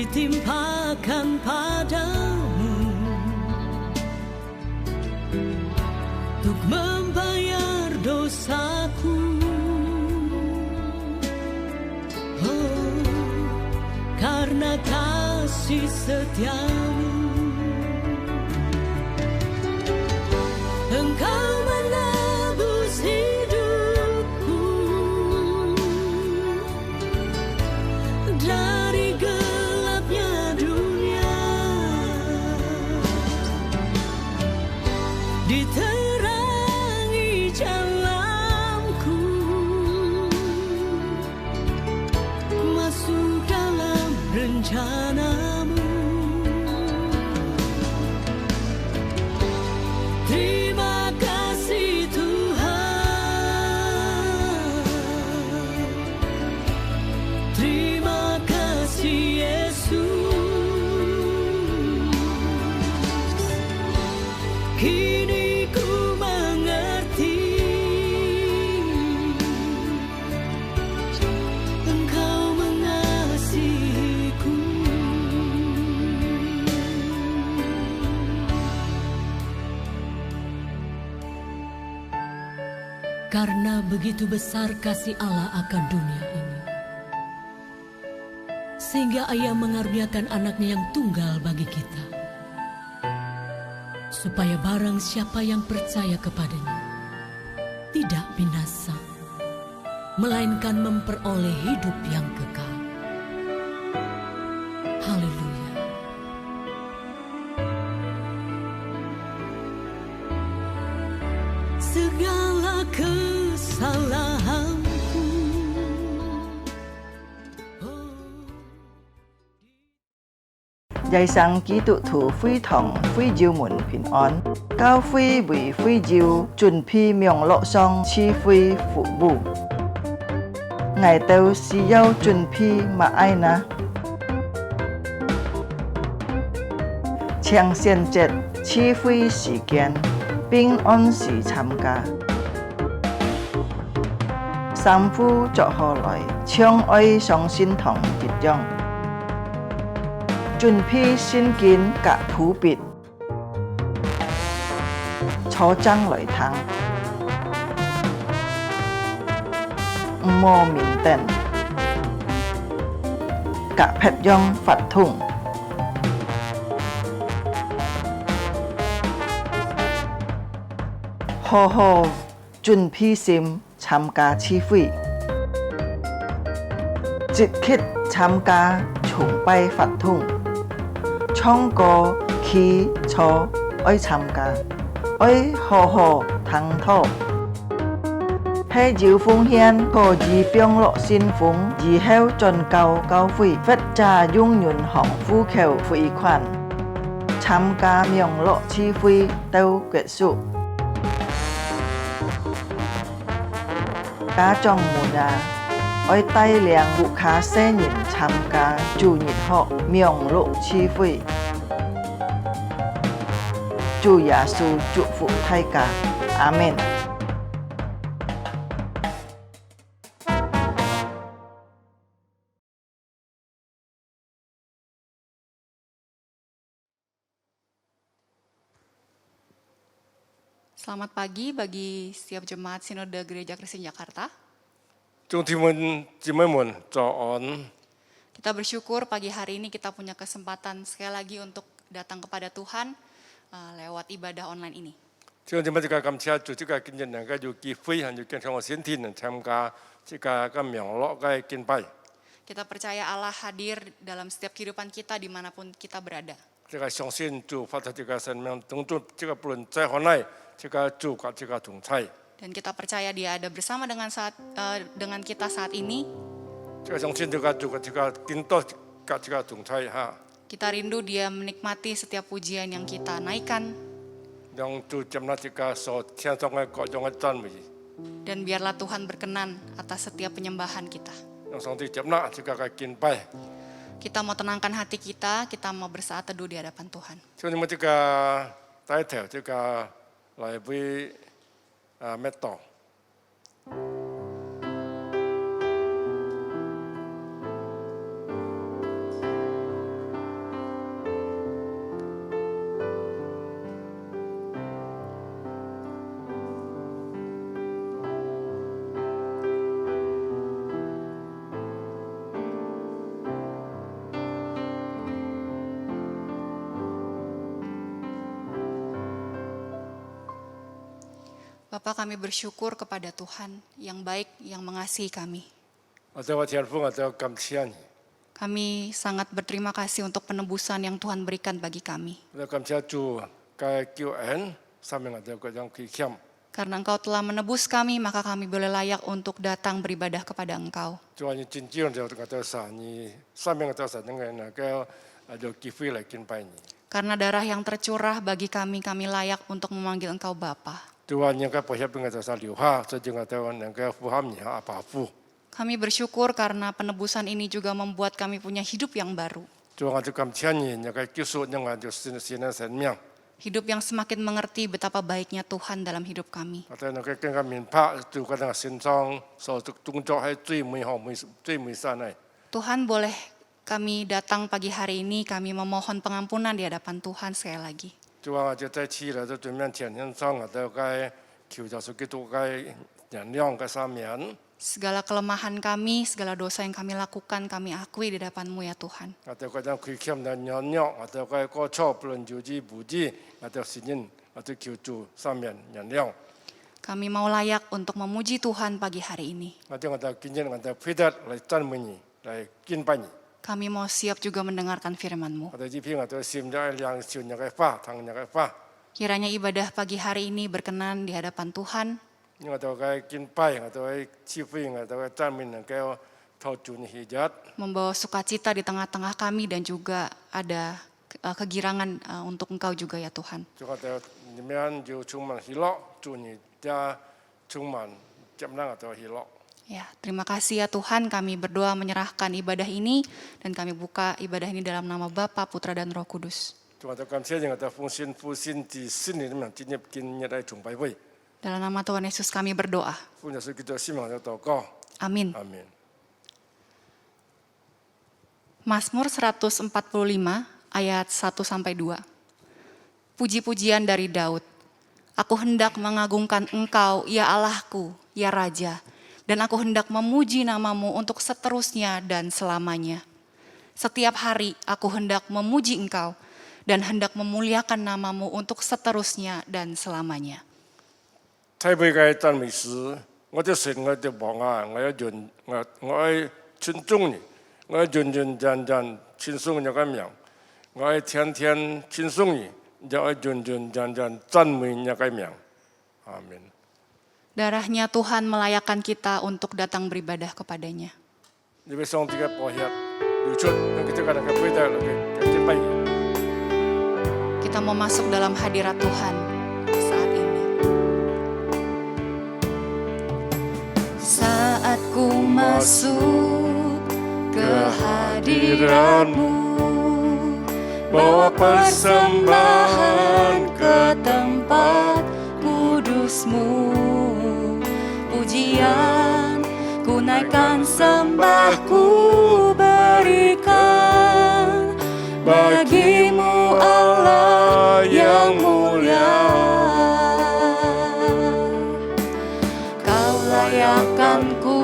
ditimpakan padamu untuk membayar dosaku. Oh, karena kasih setiamu, Engkau menebus hidupku dari gelapnya dunia, diterangi jalanku masuk dalam rencanamu. Terima kasih Tuhan, terima kasih Yesus. Kini ku mengerti Engkau mengasihiku. Karena begitu besar kasih Allah akan dunia ini, sehingga Ia mengaruniakan anaknya yang tunggal bagi kita, supaya barang siapa yang percaya kepadanya tidak binasa, melainkan memperoleh hidup yang kekal. Haleluya. Segala kesalahanku, Dạy sang ký tụ thủ phi thòng phi diệu mùn bình an, cao phi vì phi diệu chuẩn phi miệng lộ song chi phi phụ bù. Ngài tâu si yêu chuẩn phi mà ai na. Chàng xiên chết chi phi時間, bình an時參加. Sam phu cho họ lại, chương ơi song xin thòng kết dòng. Chuẩn bị xin kiến cả thủ biệt, cho trang lợi thắng, mô mình tên, cả phép dòng phát thùng. Hồ hồ chuẩn bị xin tham gia chi phí, dịch khít tham gia chung bay phát thùng. Trong có khi cho ơi tham gia, ơi hồ hồ thắng thọ. Hay diệu phương hiên có gì biếng lộ xin phúng, gì heo tròn cao cao phủy, phết trà dung nhuận hỏng phu khều phủy khoản. Tham gia miệng lộ chi phí tâu kết束. Cá trong mùa đà, ôi tay liang vụ khá xe nhìn tham gia chủ nhật họ miệng lộ chi phí. Chúa Giêsu祝福大家，阿們。Selamat pagi bagi setiap jemaat Sinode Gereja Kristen Jakarta. Kita bersyukur pagi hari ini kita punya kesempatan sekali lagi untuk datang kepada Tuhan lewat ibadah online ini. Kita percaya Allah hadir dalam setiap kehidupan kita dimanapun kita berada. Dan kita percaya Dia ada bersama dengan kita saat ini. Kita rindu Dia menikmati setiap pujian yang kita naikkan. Dan biarlah Tuhan berkenan atas setiap penyembahan kita. Kita mau tenangkan hati kita mau bersaat teduh di hadapan Tuhan. Bapa, kami bersyukur kepada Tuhan yang baik, yang mengasihi kami. 我哋天父，我哋感謝你， Kami sangat berterima kasih untuk penebusan yang Tuhan berikan bagi kami. 我哋感謝主嘅救恩，上面我哋嗰種虧欠， Karena Engkau telah menebus kami, maka kami boleh layak untuk datang beribadah kepada Engkau. 主啊，你真正就我哋神，你上面我哋神嘅能夠有機會嚟敬拜你。 Karena darah yang tercurah bagi kami layak untuk memanggil Engkau Bapa. 主啊，你嘅保險俾我哋神留下，所以我哋能夠符合你嘅阿爸父。 Kami bersyukur karena penebusan ini juga membuat kami punya hidup yang baru. 主啊，我哋感謝你，你嘅救贖，讓我哋新嘅生命。 Hidup yang semakin mengerti betapa baiknya Tuhan dalam hidup kami. 我哋能夠更加明白，主嗰個心中所動作係最美好、最美善嘅。 Tuhan, boleh kami datang pagi hari ini, kami memohon pengampunan di hadapan Tuhan sekali lagi. 主啊，我哋再次嚟到對面前獻上我哋嘅求耶穌基督嘅原諒嘅赦免。 Segala kelemahan kami, segala dosa yang kami lakukan, kami akui di hadapan-Mu ya Tuhan. 我哋嗰種虧欠嘅原諒，我哋嘅過錯不論有意無意，我哋承認，我哋求主赦免原諒。 Kami mau layak untuk memuji Tuhan pagi hari ini. 我哋今日我哋配得嚟讚美你，嚟敬拜你。 Kami mau siap juga mendengarkan firman-Mu. 我哋呢篇我哋心在良善嘅話，聽嘅話。 Kiranya ibadah pagi hari ini berkenan di hadapan Tuhan. 我哋嘅敬拜，我哋嘅智慧，我哋嘅讚美能夠透進喜悅。 Membawa sukacita di tengah-tengah kami dan juga ada kegirangan untuk Engkau juga ya Tuhan. 主我哋裏面就充滿喜樂，祝你家充滿接納我哋喜樂。 Ya, terima kasih ya Tuhan, kami berdoa menyerahkan ibadah ini dan kami buka ibadah ini dalam nama Bapa, Putra dan Roh Kudus. 主我哋感謝你，我哋奉獻父先至先嚟咁進入今日嘅崇拜會， Dalam nama Tuhan Yesus kami berdoa. 奉耶穌基督聖名嘅禱告， Amin. 阿門。 Mazmur 145 ayat 1-2. Puji-pujian dari Daud. Aku hendak mengagungkan Engkau, ya Allahku, ya Raja, dan aku hendak memuji namamu untuk seterusnya dan selamanya. Setiap hari aku hendak memuji Engkau dan hendak memuliakan namamu untuk seterusnya dan selamanya. 太卑嘅讚美詩，我哋神，我哋望啊，我要尊重你，我要認認真真稱頌你嘅名，我要天天稱頌你，又要認認真真讚美你嘅名，阿門。 Darahnya Tuhan melayakkan kita untuk datang beribadah kepadanya. 你俾上帝嘅寶血流出，讓佢哋嘅能夠配得嚟嘅敬拜。 Kita mau masuk dalam hadirat Tuhan saat ini. Saat ku masuk ke hadirat-Mu, bawa persembahan ke tempat kudus-Mu. Pujian ku naikkan, sembah ku berikan bagi-Mu Allah yang mulia. Kau layakkan ku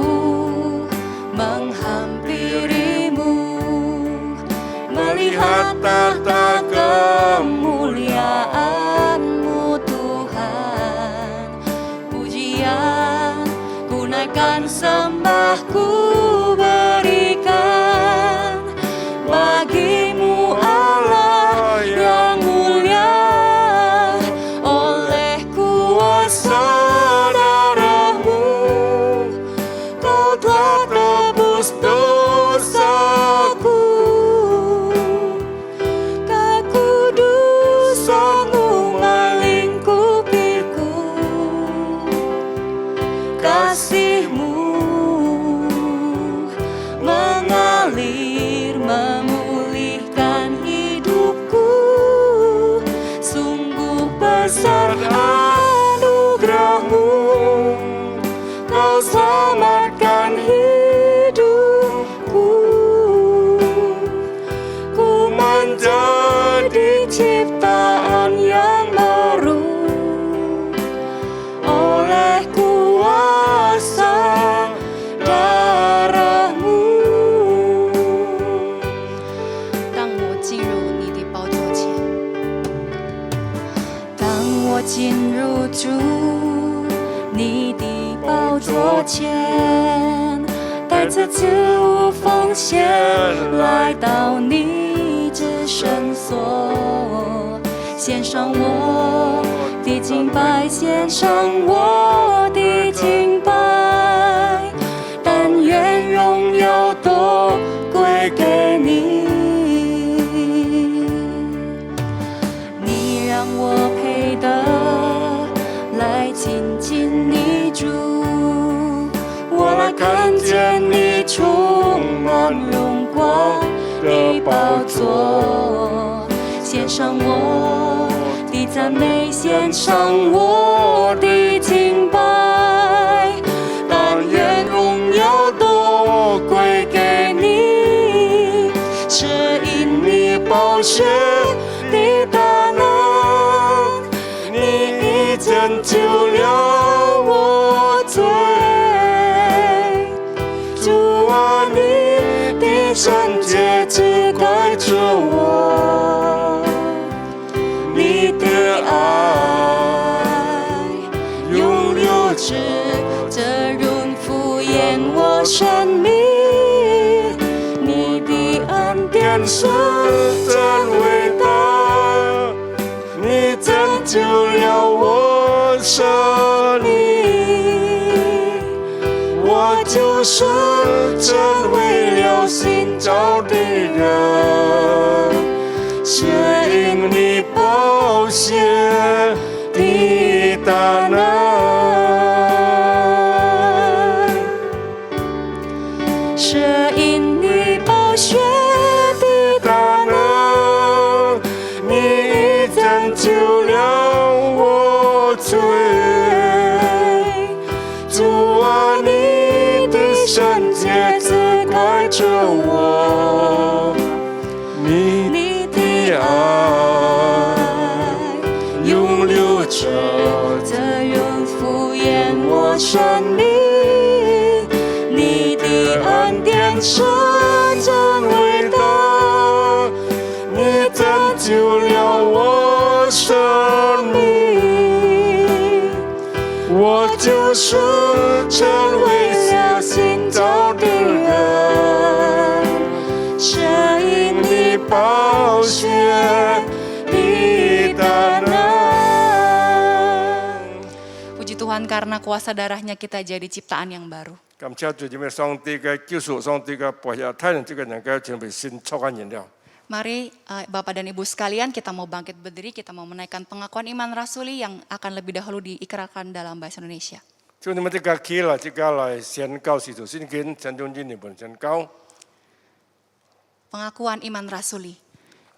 menghampiri-Mu, melihat tahta kemuliaan-Mu Tuhan. Pujian ku naikkan, sembah ku berikan bagi-Mu Allah yang mulia. Oleh kuasa darah-Mu Kau telah tebus dosaku. Kekudusan-Mu melingkupiku. Kasih-Mu mengalir memulihkan hidupku. Sungguh besar anugerah-Mu, Kau selamatkan hidupku. Ku menjadi ciptaan yang baru oleh kuasa darah-Mu. 当我进入你的宝座前，当我进入主次次无奉献，来到你至圣所，献上我的敬拜，献上我的敬拜，但愿荣耀都归给你。你让我配得来亲近你主，我来看见你充满荣光的宝座，献上我的赞美，献上我的敬拜，但愿荣耀都归给你，是因你宝血的大能，你已拯救了我罪。主啊，你的圣洁只盖着我，你的爱永留着，这永敷衍我生命，你的恩典是真伟大，你拯救了我生命，我就是成为了新造的人，是因你宝血的大能，是因你宝血的大能，你已拯救了我罪。主啊，你的圣洁只盖着我，你的爱永留着，这永敷衍我生命，你的恩典是真伟大，你拯救了我生命，我就是成为了新造的人，是因你宝血的大能。Puji Tuhan karena kuasa darahnya kita jadi ciptaan yang baru. 感謝主，因為上帝嘅救贖，上帝嘅寶血，太讓這個能夠成為新創造人了。 Mari Bapak dan Ibu sekalian, kita mau bangkit berdiri, kita mau menaikkan pengakuan iman rasuli yang akan lebih dahulu diikrarkan dalam bahasa Indonesia. 就你們這個起來，這個來宣告使徒信經，陳忠進你們宣告。 Pengakuan iman rasuli.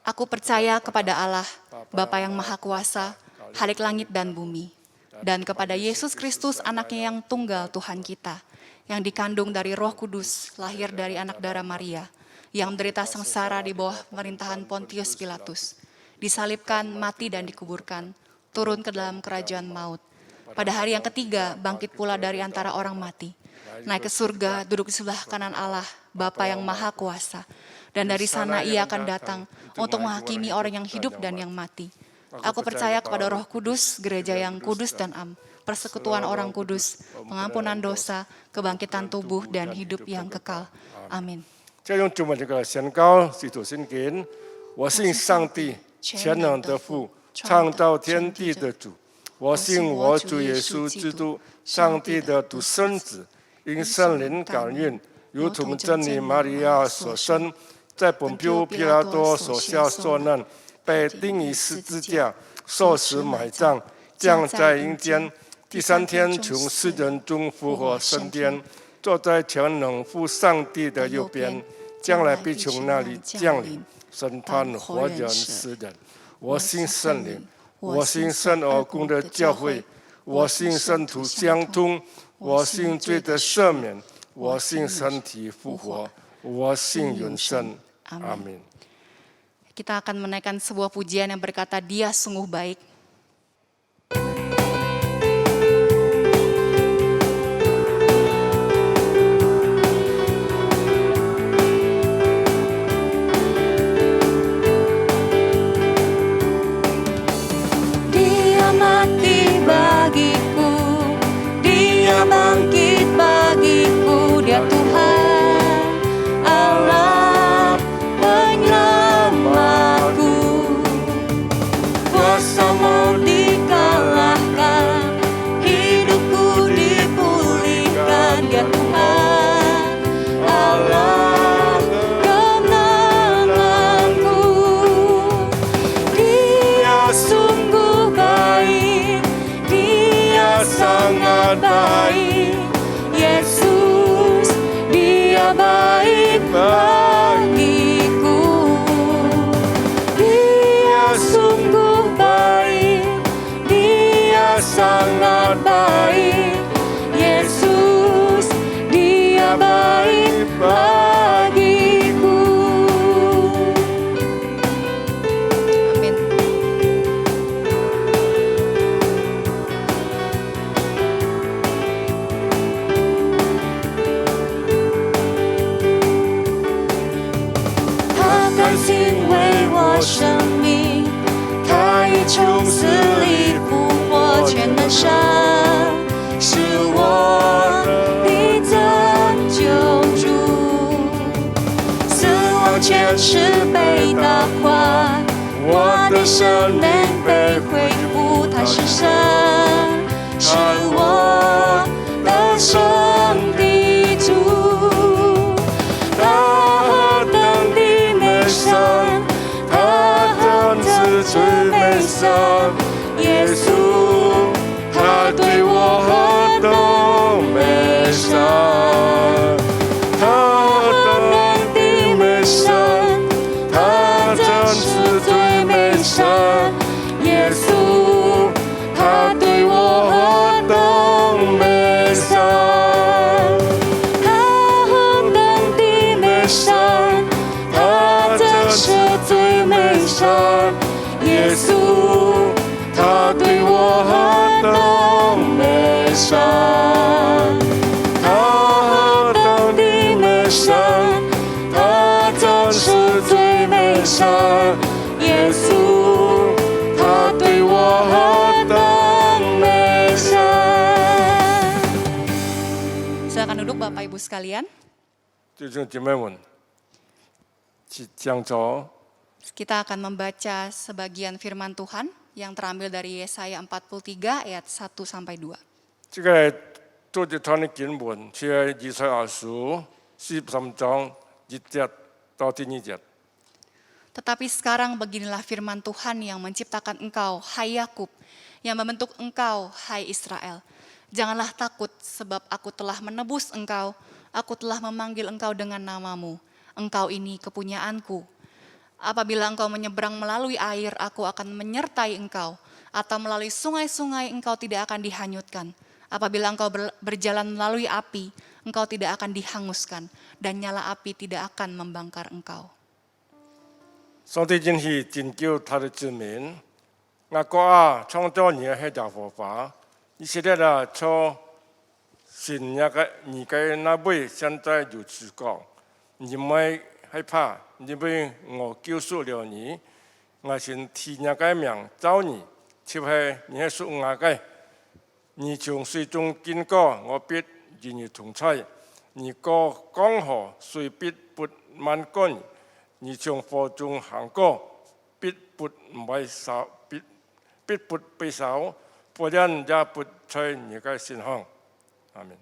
Aku percaya kepada Allah, Bapa yang Maha Kuasa, Halik langit dan bumi, dan kepada Yesus Kristus anaknya yang tunggal Tuhan kita, yang dikandung dari Roh Kudus, lahir dari anak darah Maria, yang menderita sengsara di bawah pemerintahan Pontius Pilatus, disalibkan, mati dan dikuburkan, turun ke dalam kerajaan maut. Pada hari yang ketiga, bangkit pula dari antara orang mati, naik ke surga, duduk di sebelah kanan Allah, Bapa yang Maha Kuasa, dan dari sana ia akan datang untuk menghakimi orang yang hidup dan yang mati. Aku percaya kepada Roh Kudus, gereja yang kudus dan am, persekutuan orang kudus, pengampunan dosa, kebangkitan tubuh dan hidup yang kekal. Amin. 就用中文这个宣告使徒信经，我信上帝全能的父，创造天地的主。我信我主耶稣基督，上帝的独生子，因圣灵感孕，如同真理玛利亚所生，在本丢彼拉多手下受难，被钉于十字架，受死埋葬，降在阴间，第三天从死人中复活升天，坐在全能父上帝的右边，将来必从那里降临，审判活人死人。我信圣灵，我信圣而公的教会，我信圣徒相通，我信罪的赦免，我信身体复活，我信永生。阿门。 Kita akan menaikkan sebuah pujian yang berkata, Dia sungguh baik. Dia mati bagiku, Dia bangkit bagiku, Dia Tuhan 我生命，他已从死里复活，全能神是我的拯救主。死亡权势被打垮，我的生命被恢复，他是神，是我的生的主。他何等的美善，他何等最美善，耶稣，他对我何等美善，他何等的美善，他真是最美善，耶稣，他对我何等美善，他何等的美善，他真是最美善，耶稣，他对我何等美善，他何等的美善，他真是最美善，耶稣，他对我何等美善。Silakan duduk Bapak Ibu sekalian. 弟兄姐妹们，讲着 Kita akan membaca sebagian firman Tuhan yang terambil dari Yesaya 43 ayat 1 sampai 2. 这个做这段的经文，是以赛亚书13章1节到第2节。 Tetapi sekarang beginilah firman Tuhan yang menciptakan engkau, hai Yakub, yang membentuk engkau, hai Israel. Janganlah takut, sebab aku telah menebus engkau, aku telah memanggil engkau dengan namamu. Engkau ini kepunyaanku. Apabila engkau menyeberang melalui air, aku akan menyertai engkau. Atau melalui sungai-sungai, engkau tidak akan dihanyutkan. Apabila engkau berjalan melalui api, engkau tidak akan dihanguskan. Dan nyala api tidak akan membakar engkau. 上帝真是拯救他的子民，我国啊，创造你的家佛法，以色列啊，从神那个你个那位现在如此讲，你们害怕，因为我救赎了你，我先提那个名找你，就是你还属我个，你从水中经过，我必与你同在，你过江河，水必不漫过你。 你从火中行过，必不被烧，必不被烧，不然也不在你的身上。Amin.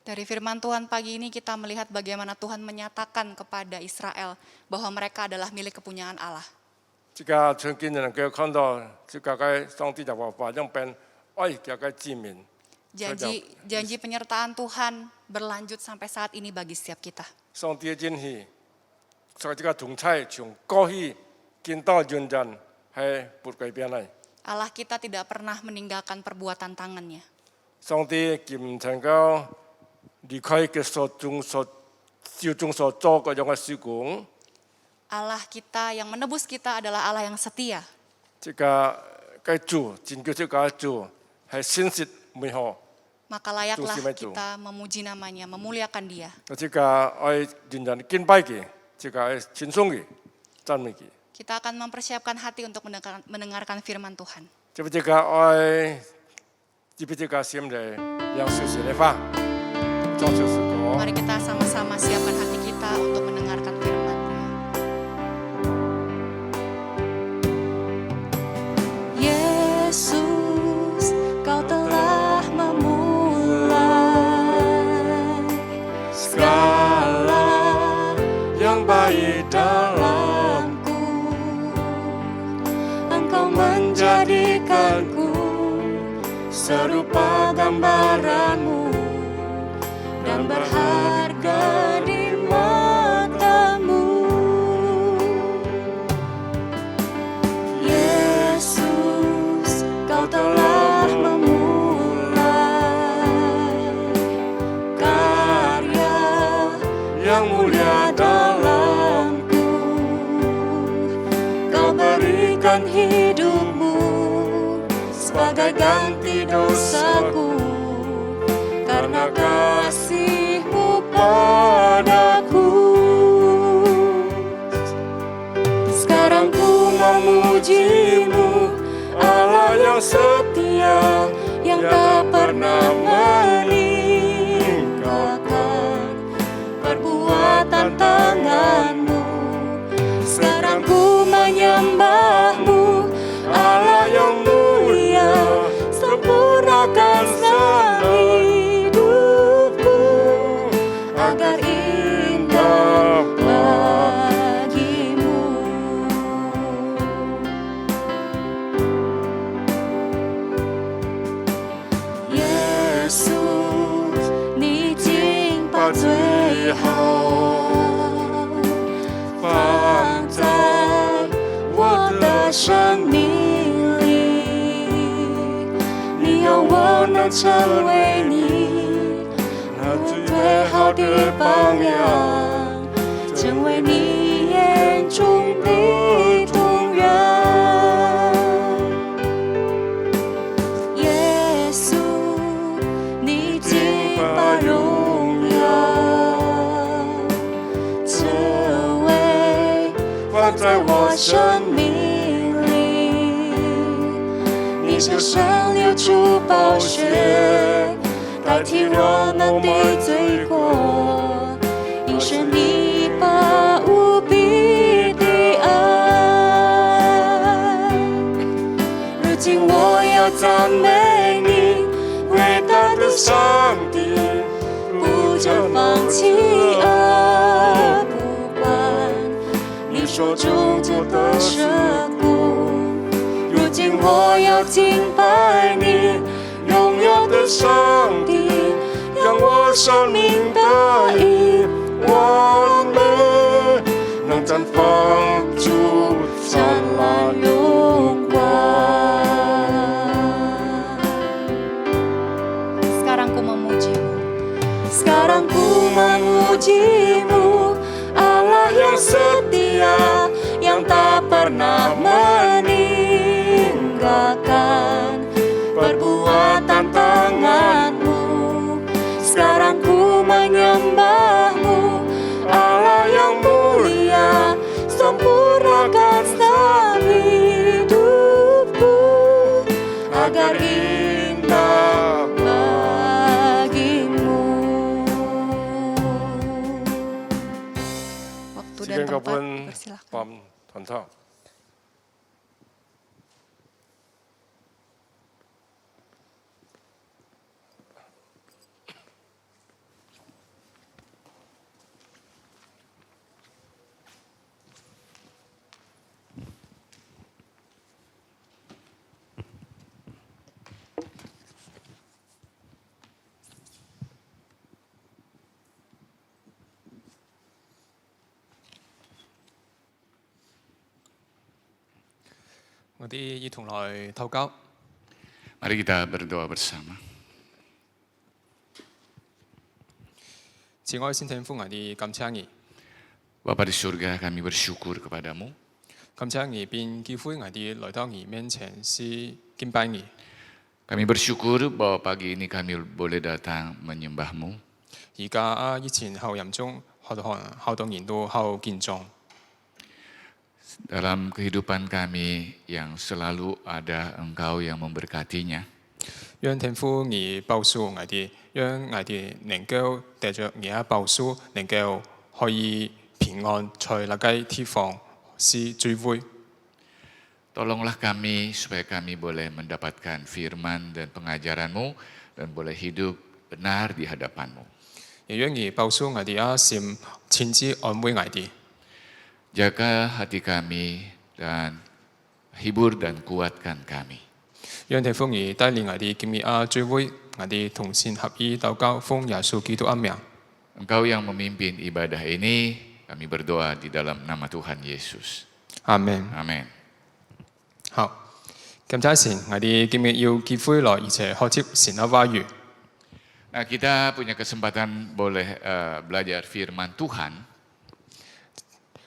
Dari firman Tuhan pagi ini kita melihat bagaimana Tuhan menyatakan kepada Israel bahwa mereka adalah milik kepunyaan Allah. 这个曾经人家看到这个上帝的话法，让变爱这个子民。 Janji penyertaan Tuhan berlanjut sampai saat ini bagi setiap kita. 上帝真是。 所以这个同在从过去见到现在是不改变的。 Allah kita tidak pernah meninggalkan perbuatan tangannya. 上帝唔曾夠離開佢手中所做嗰種嘅事工。 Allah kita yang menebus kita adalah Allah yang setia. 這個主，拯救這個主係信實美好。 Maka layaklah kita memuji namanya, memuliakan dia. 這個愛認真敬拜佢。 Kita akan mempersiapkan hati untuk mendengarkan firman Tuhan. Mari kita sama-sama siapkan hati kita untuk mendengarkan firman-Nya. Yesus, Kau telah memulai segala yang baik dalamku, Engkau menjadikanku serupa gambaranmu dan berharga di matamu. Yesus, Kau telah memulai karya yang mulia dalamku. Kau berikan hidupmu sebagai ganti dosaku, karena kasih-Mu padaku. Sekarang ku setia yang tak pernah meninggalkan perbuatan tangan-Mu. Sekarang ku menyembah-Mu, Allah yang mulia, sempurnakan hidupku agar indah bagimu. Yesus，你已经把最好放在我的生命里，你要我能成为你那最好的榜样，成为你眼中的同样。耶稣，你已经把荣耀成为放在我生命里，你身上流出宝血，代替我们的罪过，一生你把无比的爱。如今我要赞美你，伟大的上帝，不曾放弃爱，不管你手中做的舍苦。如今我要敬拜你，荣耀的上帝，让我生命得以完美，能绽放出灿烂荣光。Sekarang ku memuji-Mu, Allah yang setia, yang tak pernah meninggalkan perbuatan tangan-Mu. Sekarang ku menyembah-Mu, Allah yang mulia, sempurnakan hidupku agar indah bagimu. Waktu dan Sigen tempat, kapun persilahkan. pam tantang. Mari kita berdoa bersama. 慈愛先天父，我哋感謝你， Bapa di surga, kami bersyukur kepadamu. 感謝你並機會我哋來到你面前是敬拜你。 Kami bersyukur bahwa pagi ini kami boleh datang menyembahmu. 而家疫情後嚴重，好多人都好緊張。 Dalam kehidupan kami yang selalu ada Engkau yang memberkatinya. 讓天父你保守我哋，讓我哋能夠得着你嘅保守，能夠可以平安在那個地方是聚會。 Tolonglah kami supaya kami boleh mendapatkan firman dan pengajaran-Mu dan boleh hidup benar di hadapan-Mu. 亦讓你保守我哋嘅心，親自安慰我哋。 Jaga hati kami dan hibur dan kuatkan kami. 讓天父你帶領我哋今日聚會，我哋同心合意禱告，奉耶穌基督嘅名。 Engkau yang memimpin ibadah ini, kami berdoa di dalam nama Tuhan Yesus. 阿門。 Amin. 好，感謝神，我哋今日要機會來，而且學習神嘅話語。 Nah, kita punya kesempatan boleh belajar firman Tuhan.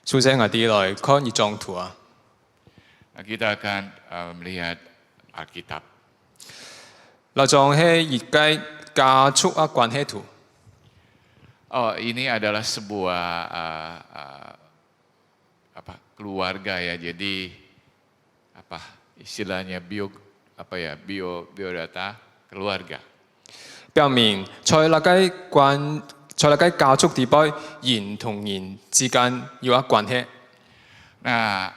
首先我哋來看一張圖啊， Nah, kita akan melihat Alkitab. 那張係一個家族嘅關係圖。 Oh, ini adalah sebuah keluarga ya. Jadi apa istilahnya biodata keluarga. 表明在那個家族地位人同人之間有一關係。 Nah,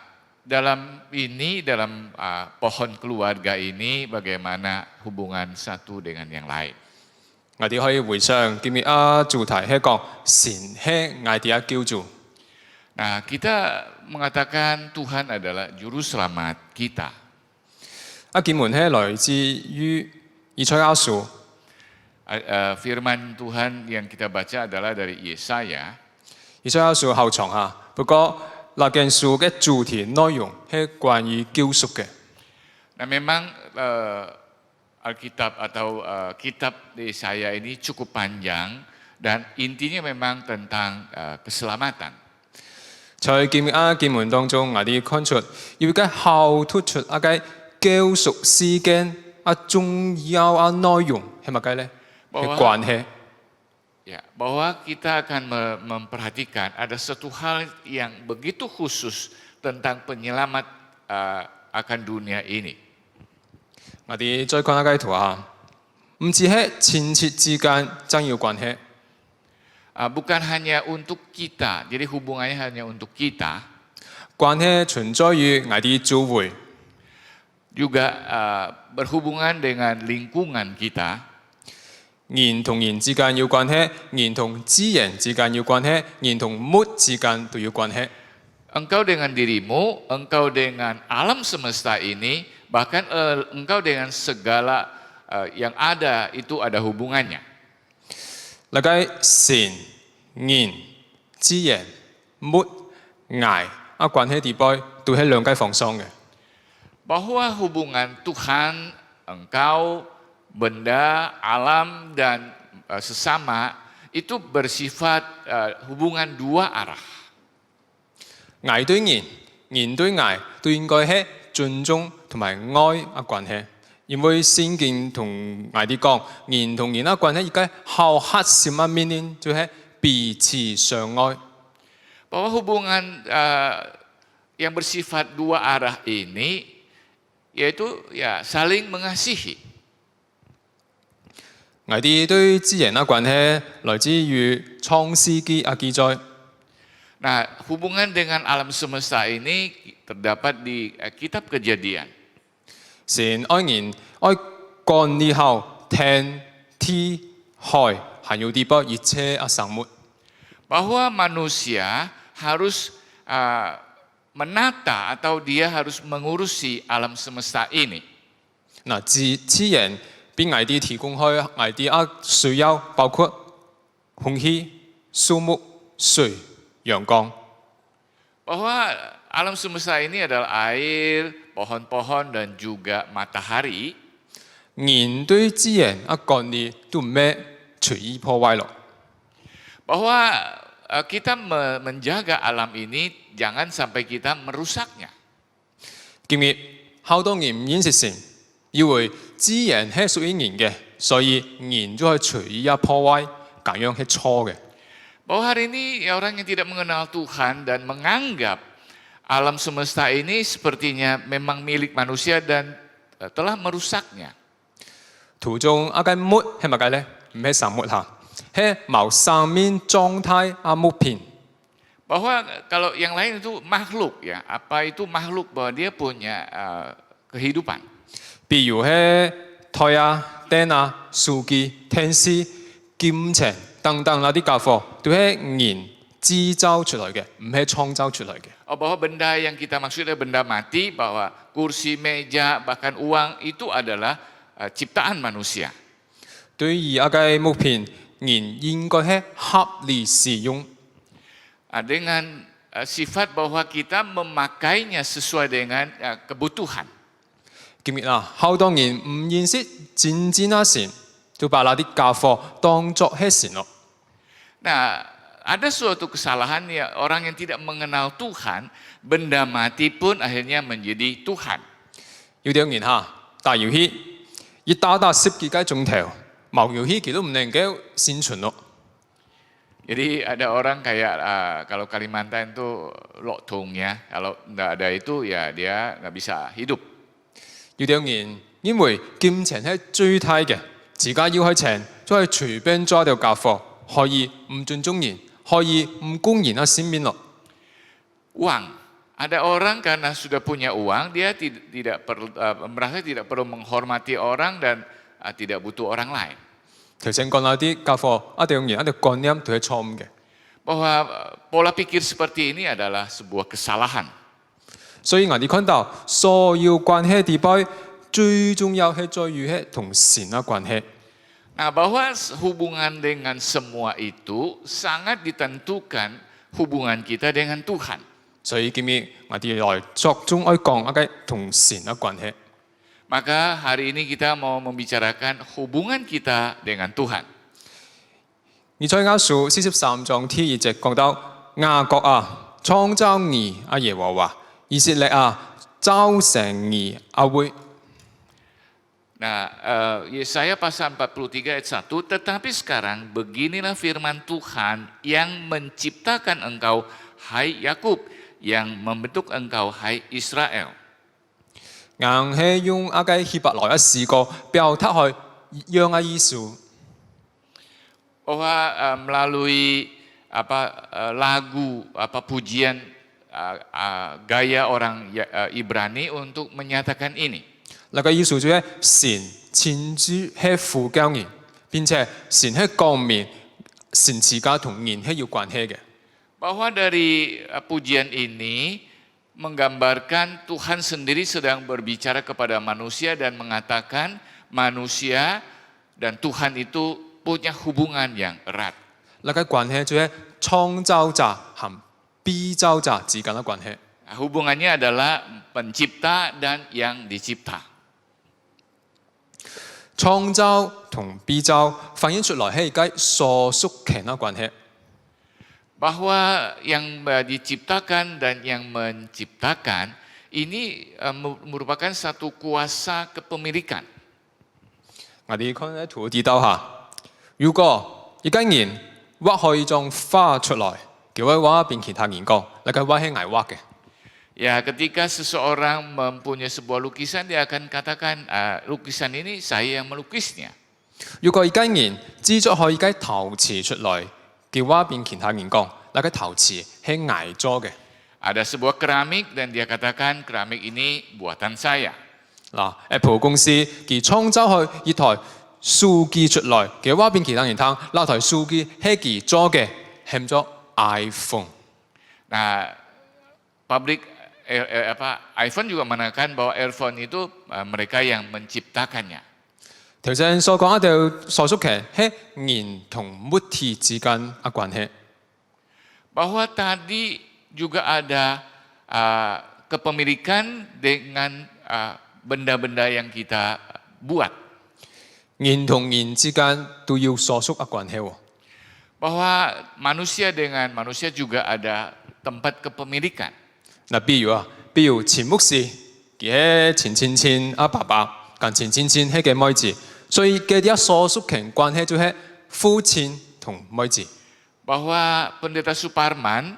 dalam pohon keluarga ini bagaimana hubungan satu dengan yang lain. 我哋可以回想今日主題係講神係我哋救主。 Nah, kita mengatakan Tuhan adalah juru selamat kita. 經文係來自於以賽亞書。 Firman Tuhan yang kita baca adalah dari Yesaya. 以賽亞書後長嚇，不過那件書嘅主題內容係關於救贖嘅。 Nah, memang Alkitab atau kitab Yesaya ini cukup panjang dan intinya memang tentang keselamatan. 在經文當中，我哋看出要嘅後突出嘅救贖事件重要內容係乜嘅咧？係關係。 Ya, bahwa kita akan memperhatikan ada satu hal yang begitu khusus tentang penyelamat akan dunia ini. 我哋再看一個圖嚇，唔止係親戚之間真有關係。 Bukan hanya untuk kita, jadi hubungannya hanya untuk kita. 關係存在於我哋周圍， juga berhubungan dengan lingkungan kita. 人同人之間有關係，人同自然之間有關係，人同物之間都有關係。 Engkau dengan dirimu, engkau dengan alam semesta ini, bahkan engkau dengan segala yang ada itu ada hubungannya. 那個神、人、自然、物、愛關係地位都係兩個方向嘅。 Bahwa hubungan Tuhan, engkau, benda, alam, dan sesama itu bersifat hubungan dua arah. 愛對人，人對愛都應該係尊重同埋愛關係。 因為聖經同我哋講，人同人關係而家好核心嘅命令就係彼此相愛。 Bahwa hubungan yang bersifat dua arah ini yaitu ya saling mengasihi. 我哋對自然嘅關係來自於創世記記載。 Nah, hubungan dengan alam semesta ini terdapat di kitab Kejadian. 神愛人愛幹以後，天地海還有地波一切生物。 Bahwa manusia harus menata atau dia harus mengurusi alam semesta ini. 嗱，自然俾我哋提供開我哋需要，包括空氣、樹木、水、陽光。 Bahwa alam semesta ini adalah air, pohon-pohon dan juga matahari. 人對自然管理都唔係隨意破壞咯。 Bahwa kita menjaga alam ini jangan sampai kita merusaknya. 今日好多人唔認識神，以為自然係屬於人嘅，所以人就係隨意破壞，咁樣係錯嘅。 Bahwa hari ini orang yang tidak mengenal Tuhan dan menganggap alam semesta ini sepertinya memang milik manusia dan telah merusaknya. 途中個物係乜嘅咧？唔係生物嚇，係冇生命狀態物品。 Bahwa kalau yang lain itu makhluk ya, apa itu makhluk bahwa dia punya kehidupan. 比如係台電書記、天使、金錢等等那啲家伙，都係人製造出來嘅，唔係創造出來嘅。 Bahwa benda yang kita maksudnya benda mati, bahwa kursi, meja, bahkan uang itu adalah ciptaan manusia. 對於個物品，人應該係合理使用。 Dengan sifat bahwa kita memakainya sesuai dengan kebutuhan. 今日好多人唔認識真正嘅神，就把那啲家伙當作係神咯。 Nah, ada suatu kesalahan ya orang yang tidak mengenal Tuhan, benda mati pun akhirnya menjadi Tuhan. 有啲人打遊戲，一打10幾個鐘頭，冇遊戲佢都唔能夠生存咯。 Jadi ada orang kayak kalau Kalimantan itu loktung ya, kalau nggak ada itu ya dia nggak bisa hidup. 有啲人因為金錢係最大嘅，自家要開錢，就係隨便抓到家伙，可以唔尊重人，可以唔公然先面咯。Uang. Ada orang karena sudah punya uang, dia merasa tidak perlu menghormati orang dan tidak butuh orang lain. 頭先講嗰啲家伙，一定用人一定觀念都係錯誤嘅。Bahwa pola pikir seperti ini adalah sebuah kesalahan. 所以我哋看到所有關係地位最重要係在於係同神嘅關係。Nah, bahwa hubungan dengan semua itu sangat ditentukan hubungan kita dengan Tuhan. 所以今日我哋來着重愛講一個同神嘅關係。 Maka hari ini kita mau membicarakan hubungan kita dengan Tuhan. 以賽亞書43章第2節講到雅各啊，創造你啊耶和華，以色列啊，造成你啊會。 Nah, Yesaya pasal 43 ayat 1, tetapi sekarang beginilah firman Tuhan yang menciptakan engkau, hai Yakub, yang membentuk engkau, hai Israel. 硬係用一個希伯來嘅詩歌表達去讓嘅意思。 Bahwa melalui lagu, pujian gaya orang Ibrani untuk menyatakan ini. 嗱個意思就係神親自係呼叫人，並且神係講明神自家同人係有關係嘅。 Bahwa dari pujian ini menggambarkan Tuhan sendiri sedang berbicara kepada manusia dan mengatakan manusia dan Tuhan itu punya hubungan yang erat. 嗱個關係就係創造者和被造者之間嘅關係。 Hubungannya adalah pencipta dan yang dicipta. 創造同被造反映出來係一個所屬權嘅關係。 Bahwa yang diciptakan dan yang menciptakan ini merupakan satu kuasa kepemilikan. 我哋看喺圖地度下，如果一個人畫開一張畫出來，叫佢畫俾其他人講，嗱個畫係我畫嘅。 Ya, ketika seseorang mempunyai sebuah lukisan, dia akan katakan, lukisan ini saya yang melukisnya. 如果一個人製作開一個陶瓷出來，叫畫俾其他人講，嗱個陶瓷係我做嘅。 Ada sebuah keramik dan dia katakan keramik ini buatan saya. 嗱 ，Apple 公司佢創造開一台數機出來，叫畫俾其他人聽，嗱台數機係佢做嘅，係咗 iPhone。 Nah, iPhone juga mengatakan bahwa earphone itu mereka yang menciptakannya. 頭先所講一條所屬權係人同物體之間嘅關係。 Bahwa tadi juga ada kepemilikan dengan benda-benda yang kita buat. 人同人之間都要所屬嘅關係喎。 Bahwa manusia dengan manusia juga ada tempat kepemilikan. 嗱，比如錢牧師，佢係錢爸爸，跟錢係嘅妹子，所以佢啲所屬權關係就係父親同妹子。 Bahwa Pendeta Suparman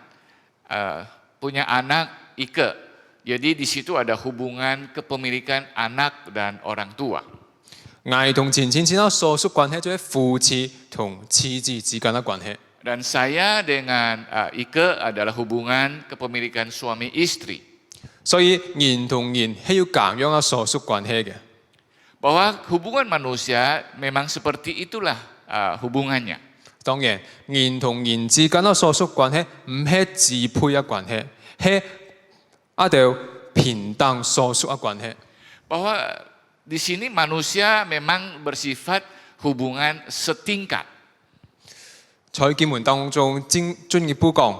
punya anak Ike, jadi di situ ada hubungan kepemilikan anak dan orang tua. 我同錢嘅所屬關係就係父親同妻子之間嘅關係。 Dan saya dengan Ike adalah hubungan kepemilikan suami istri. 所以人同人係要咁樣嘅所屬關係嘅。 Bahwa hubungan manusia memang seperti itulah hubungannya. 當然，人同人之間嘅所屬關係唔係自配嘅關係，係一條平等所屬嘅關係。 Bahwa di sini manusia memang bersifat hubungan setingkat. 在經文當中進一步講，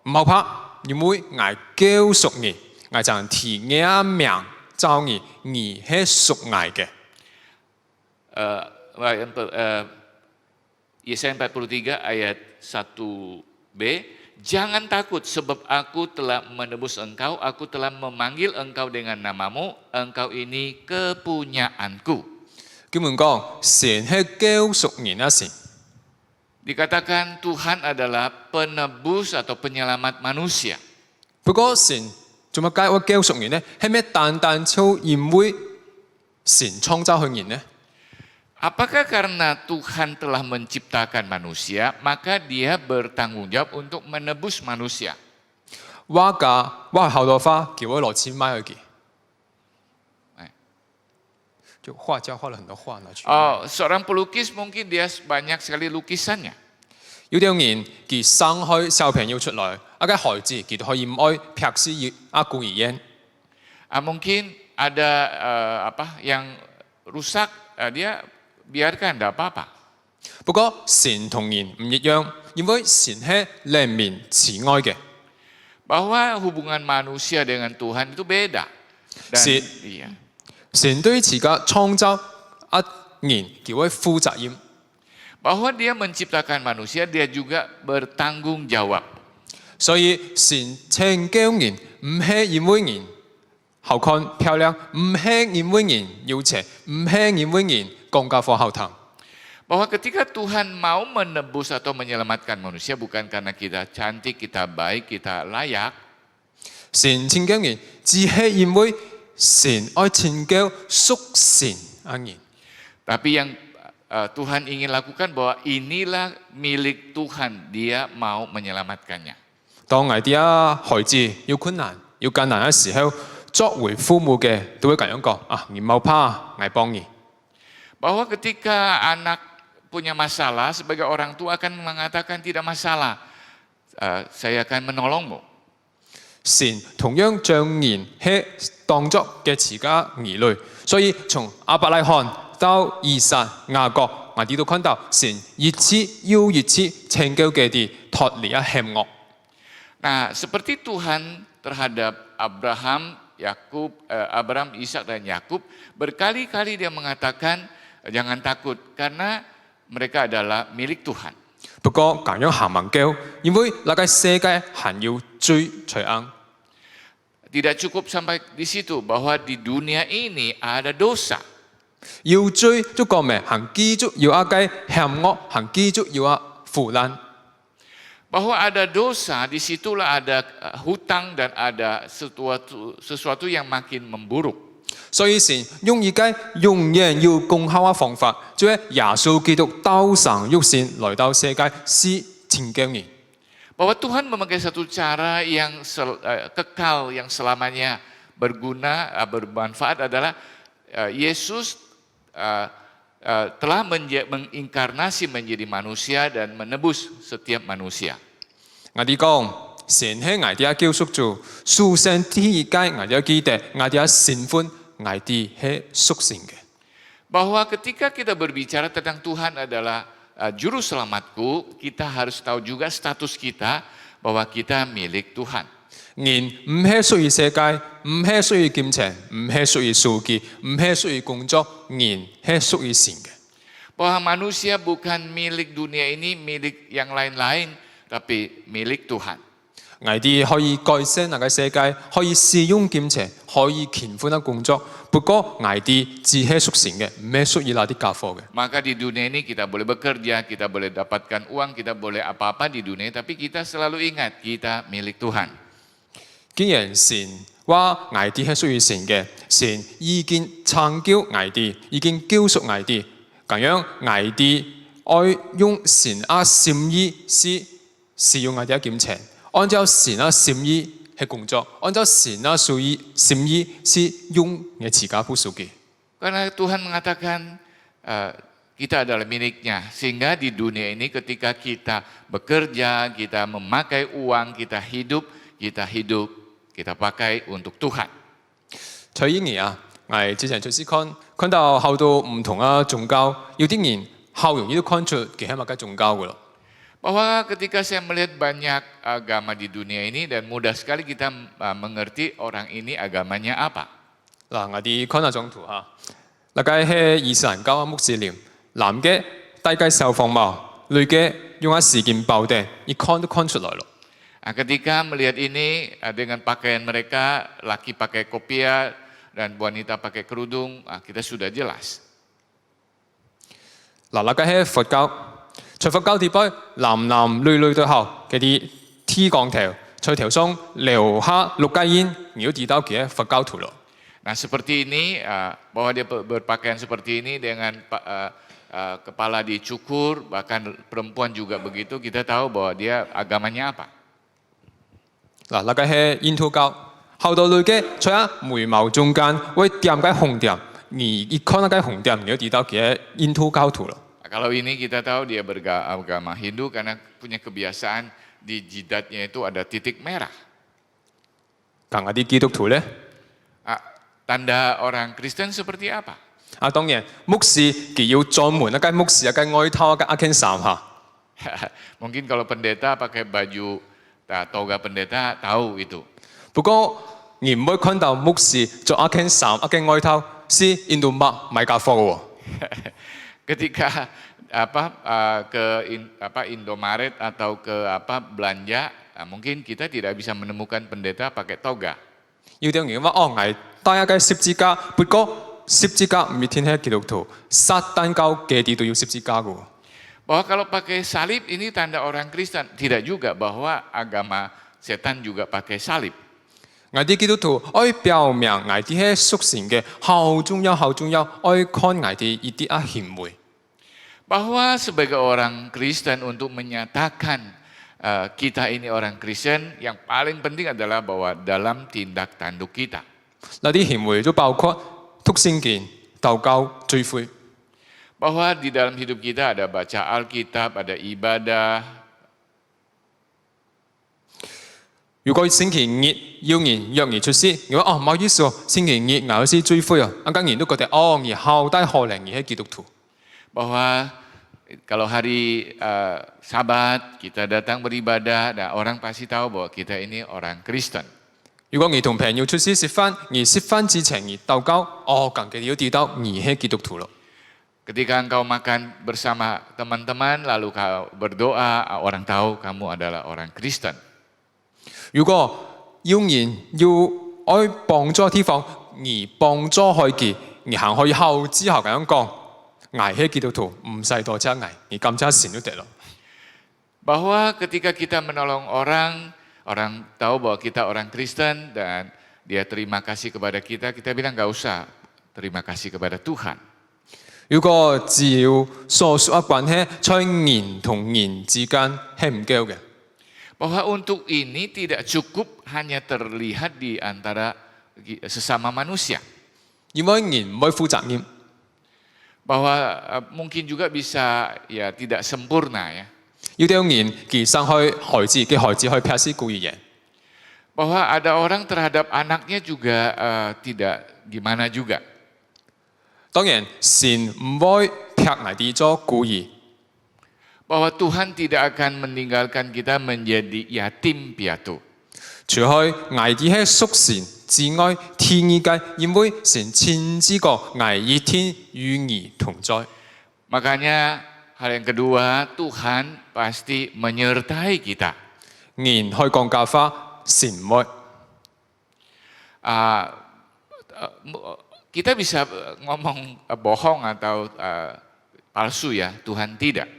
唔好怕，因為我救贖你，我將提你名召你，你係屬我嘅。 Yesaya 43 ayat 1b, jangan takut sebab aku telah menebus engkau, aku telah memanggil engkau dengan namamu, engkau ini kepunyaanku. 經文講，神係救贖人嘅神。 Dikatakan Tuhan adalah penebus atau penyelamat manusia. 不過神做乜解我救贖人呢？係咩單單就因為神創造佢人呢？ Apakah karena Tuhan telah menciptakan manusia, maka dia bertanggung jawab untuk menebus manusia? 畫架畫好多花，叫我攞錢買佢嘅。就畫家畫了很多畫拿去。 Oh, seorang pelukis mungkin dia banyak sekali lukisannya. 有啲人佢生開小朋友出來，一個孩子佢可以唔愛拍死一孤兒煙。 Mungkin ada yang rusak, dia biarkan, tidak apa-apa. 不過神同人唔一樣，因為神係憐憫慈愛嘅。 Bahwa hubungan manusia dengan Tuhan itu beda. Dan, iya. 神對自家創造一人叫佢負責任。 Bahwa dia menciptakan manusia, dia juga bertanggung jawab. 所以神拯救人唔係因為人好看漂亮，唔係因為人有錢，唔係因為人講家課好聽。 Bahwa ketika Tuhan mau menebus atau menyelamatkan manusia bukan karena kita cantik, kita baik, kita layak. 神拯救人只係因為神愛拯救屬神嘅人。 Tapi yang Tuhan ingin lakukan bahwa inilah milik Tuhan, dia mau menyelamatkannya. 當我哋啊孩子有困難、有艱難嘅時候，作為父母嘅都會咁樣講：啊，你冇怕，我幫你。 Bahwa ketika anak punya masalah, sebagai orang tua akan mengatakan tidak masalah, saya akan menolongmu. 神同樣將人係當作嘅自家兒女，所以從亞伯拉罕到以撒、雅各，我哋都看到神一次又一次拯救佢哋脫離一險惡。 Nah, seperti Tuhan terhadap Abraham, Ishak dan Yakub, berkali-kali dia mengatakan jangan takut karena mereka adalah milik Tuhan. 不過咁樣行唔夠，因為那個世界還要追隨硬。 Tidak cukup sampai di situ bahwa di dunia ini ada dosa. 要追就講明行繼續要一個險惡，行繼續要腐爛。 Bahwa ada dosa, disitulah ada hutang dan ada sesuatu yang makin memburuk. 所以神用一個永遠要功效嘅方法，就係耶穌基督道成肉身來到世界，是拯救人。 Bahwa Tuhan memakai satu cara yang kekal, yang selamanya berguna, bermanfaat adalah Yesus telah menginkarnasi menjadi manusia dan menebus setiap manusia. 我哋講神係我哋嘅救贖主，屬神第一界我哋嘅基地，我哋嘅身份我哋係屬神嘅。 Bahwa ketika kita berbicara tentang Tuhan adalah juru selamatku, kita harus tahu juga status kita bahwa kita milik Tuhan. 人唔係屬於世界，唔係屬於金錢，唔係屬於數據，唔係屬於工作，人係屬於神嘅。 Bahwa manusia bukan milik dunia ini, milik yang lain-lain, tapi milik Tuhan. 我哋可以改善那個世界，可以使用金錢，可以勤奮嘅工作，不過我哋只係屬神嘅，唔係屬於那啲家伙嘅。 Maka di dunia ini kita boleh bekerja, kita boleh dapatkan uang, kita boleh apa-apa di dunia, tapi kita selalu ingat kita milik Tuhan. 既然神話我哋係屬於神嘅，神已經拯救我哋，已經救贖我哋，咁樣我哋愛用神嘅心意是使用我哋嘅金錢，按照神嘅心意去工作，按照神嘅心意是用嘅自家部屬嘅。 Karena Tuhan mengatakan kita adalah miliknya, sehingga di dunia ini ketika kita bekerja, kita memakai uang, kita hidup, kita pakai untuk Tuhan. 除依然啊，我之前隨時看到好多唔同嘅宗教，有啲人好容易都看出佢係乜嘅宗教噶咯。 Bahwa ketika saya melihat banyak agama di dunia ini dan mudah sekali kita mengerti orang ini agamanya apa. 嗱，我哋看下張圖嚇，嗱個係伊斯蘭教嘅穆斯林，男嘅戴個小黃帽，女嘅用一時件包頂，一看都看出來咯。 Nah, ketika melihat ini dengan pakaian mereka, laki pakai kopiah dan wanita pakai kerudung, kita sudah jelas. 嗱，個係佛教，在佛教地區，男女都好，佢啲剃光頭，在頭上留下6根煙，如果知道佢係佛教徒咯。Nah seperti ini, bahwa dia berpakaian seperti ini dengan kepala dicukur, bahkan perempuan juga begitu, kita tahu bahwa dia agamanya apa. 嗱，那個係印度教，後到女嘅在眉毛中間會點解紅點，而一看那個紅點，你就知道佢係印度教徒啦。 Nah, kalau ini kita tahu dia beragama Hindu karena punya kebiasaan di jidatnya itu ada titik merah. 咁啲基督徒咧， Tanda orang Kristen seperti apa? 當然牧師佢要專門一間牧師一間外套一件衫嚇。 Mungkin kalau pendeta pakai baju toga pendeta tahu itu. 不過你唔會看到牧師着一件衫一件外套是印度買家貨喎。 Ketika ke Indomaret atau ke belanja, mungkin kita tidak bisa menemukan pendeta pakai toga. 要啲人話哦，我帶一個十字架，不過十字架唔係天係基督徒，撒旦教嘅啲都要十字架嘅喎。 Bahwa kalau pakai salib ini tanda orang Kristen, tidak juga bahwa agama setan juga pakai salib. 我啲基督徒愛表明我啲係屬神嘅，好重要，愛看我啲一啲行為。 Bahwa sebagai orang Kristen untuk menyatakan kita ini orang Kristen, yang paling penting adalah bahwa dalam tindak tanduk kita. 嗱啲行為都包括讀聖經、禱告、聚會。 Bahwa di dalam hidup kita ada baca Alkitab, ada ibadah. 如果星期日要人約你出師，你話哦唔好意思喎，星期日我是聚會啊，咁人都覺得哦你好大可能你係基督徒。 Bahwa kalau hari Sabat kita datang beribadah, dan orang pasti tahu bahwa kita ini orang Kristen. 如果你同朋友出師食飯，而食飯之前你禱告，哦更加要知道你係基督徒咯。 Ketika engkau makan bersama teman-teman, lalu kau berdoa, orang tahu kamu adalah orang Kristen. 如果要人要愛幫助地方，而幫助開佢，而行去後之後咁樣講，我係基督徒，唔使多謝我，而感謝神都得咯。 Bahwa ketika kita menolong orang, orang tahu bahwa kita orang Kristen dan dia terima kasih kepada kita, kita bilang nggak usah, terima kasih kepada Tuhan. 如果只要所屬嘅關係，在人同人之間係唔夠嘅。 Bahwa untuk ini tidak cukup hanya terlihat di antara sesama manusia. 因為人唔會負責任， Bahwa mungkin juga bisa ya tidak sempurna ya. 要啲人佢生開孩子嘅孩子去劈死故意嘢。 Bahwa ada orang terhadap anaknya juga tidak gimana juga. 當然神唔會劈我哋做故意。 Bahwa Tuhan tidak akan meninggalkan kita menjadi yatim piatu. 除開我哋係屬神之外，天意界因為神親自講我一天與你同在。 Makanya hal yang kedua, Tuhan pasti menyertai kita. 人去講假話，神唔會。 Kita bisa ngomong bohong atau palsu ya, Tuhan tidak.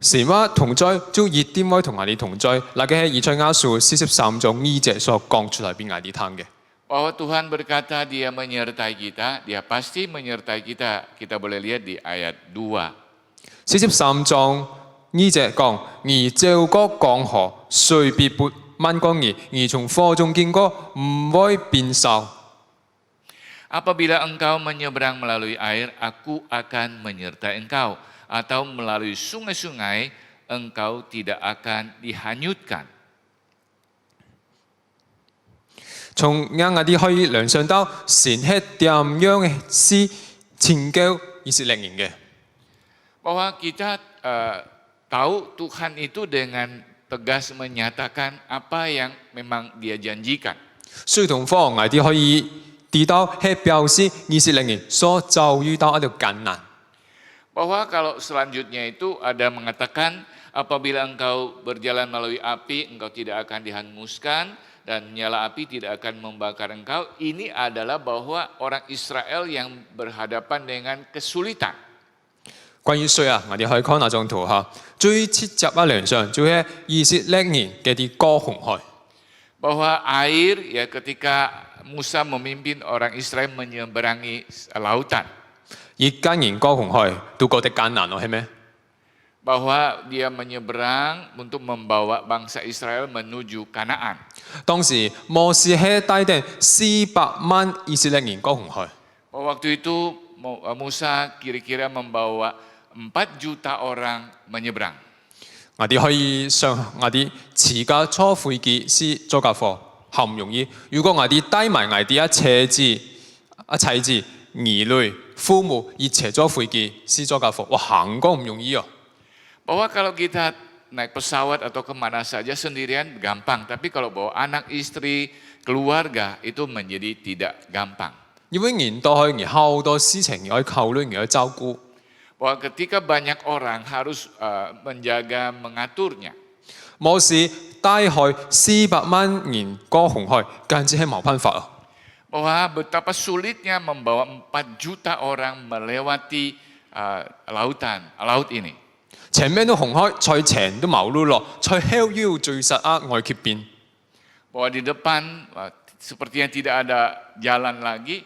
神話同在，就一定會同我哋同在。嗱嘅係以賽亞書43章2節所講出嚟俾我哋聽嘅。 Bahwa Tuhan berkata dia menyertai kita, dia pasti menyertai kita. Kita boleh lihat di ayat 2. 43章2節講：而照國降河，誰必不萬光兒？而從火中經過，唔會變sau。 Apabila engkau menyeberang melalui air, aku akan menyertai engkau. Atau melalui sungai-sungai, engkau tidak akan dihanyutkan. 從啱我哋可以聯想到神係點樣嘅是拯救以色列人嘅。 Bahwa kita tahu Tuhan itu dengan tegas menyatakan apa yang memang dia janjikan. 水同火我哋可以知道係表示以色列人所遭遇到一條艱難。 Bahwa kalau selanjutnya itu ada mengatakan apabila engkau berjalan melalui api, engkau tidak akan dihanguskan dan nyala api tidak akan membakar engkau. Ini adalah bahwa orang Israel yang berhadapan dengan kesulitan. 關於水啊，我哋可以看那張圖嚇，最直接嘅聯想就係以色列人嘅啲過紅海。bahwa air ya ketika Musa memimpin orang Israel menyeberangi lautan, 而耕耘過紅海都過得艱難咯，係咩？ bahwa dia menyeberang untuk membawa bangsa Israel menuju Kanaan. 當時摩西喺帶領400萬以色列人過紅海， Waktu itu Musa kira-kira membawa 4 juta orang menyeberang. 我哋可以想，我哋自家坐飛機是做架貨，好唔容易。如果我哋帶埋我哋妻子、兒女、父母一齊坐飛機是做架貨，哇，行過唔容易哦。 Bahwa kalau kita naik pesawat atau kemana saja sendirian gampang, tapi kalau bawa anak, istri, keluarga itu menjadi tidak gampang. 因為人多有好多事情要考慮，要照顧。 Bahwa ketika banyak orang harus menjaga, mengaturnya. 摩西帶開400萬人過紅海，簡直係冇辦法啊！ Bahwa betapa sulitnya membawa 4 juta orang melewati laut ini. 前面都紅海，再前都冇路落，再後要追殺外揭邊。 Bahwa di depan sepertinya tidak ada jalan lagi,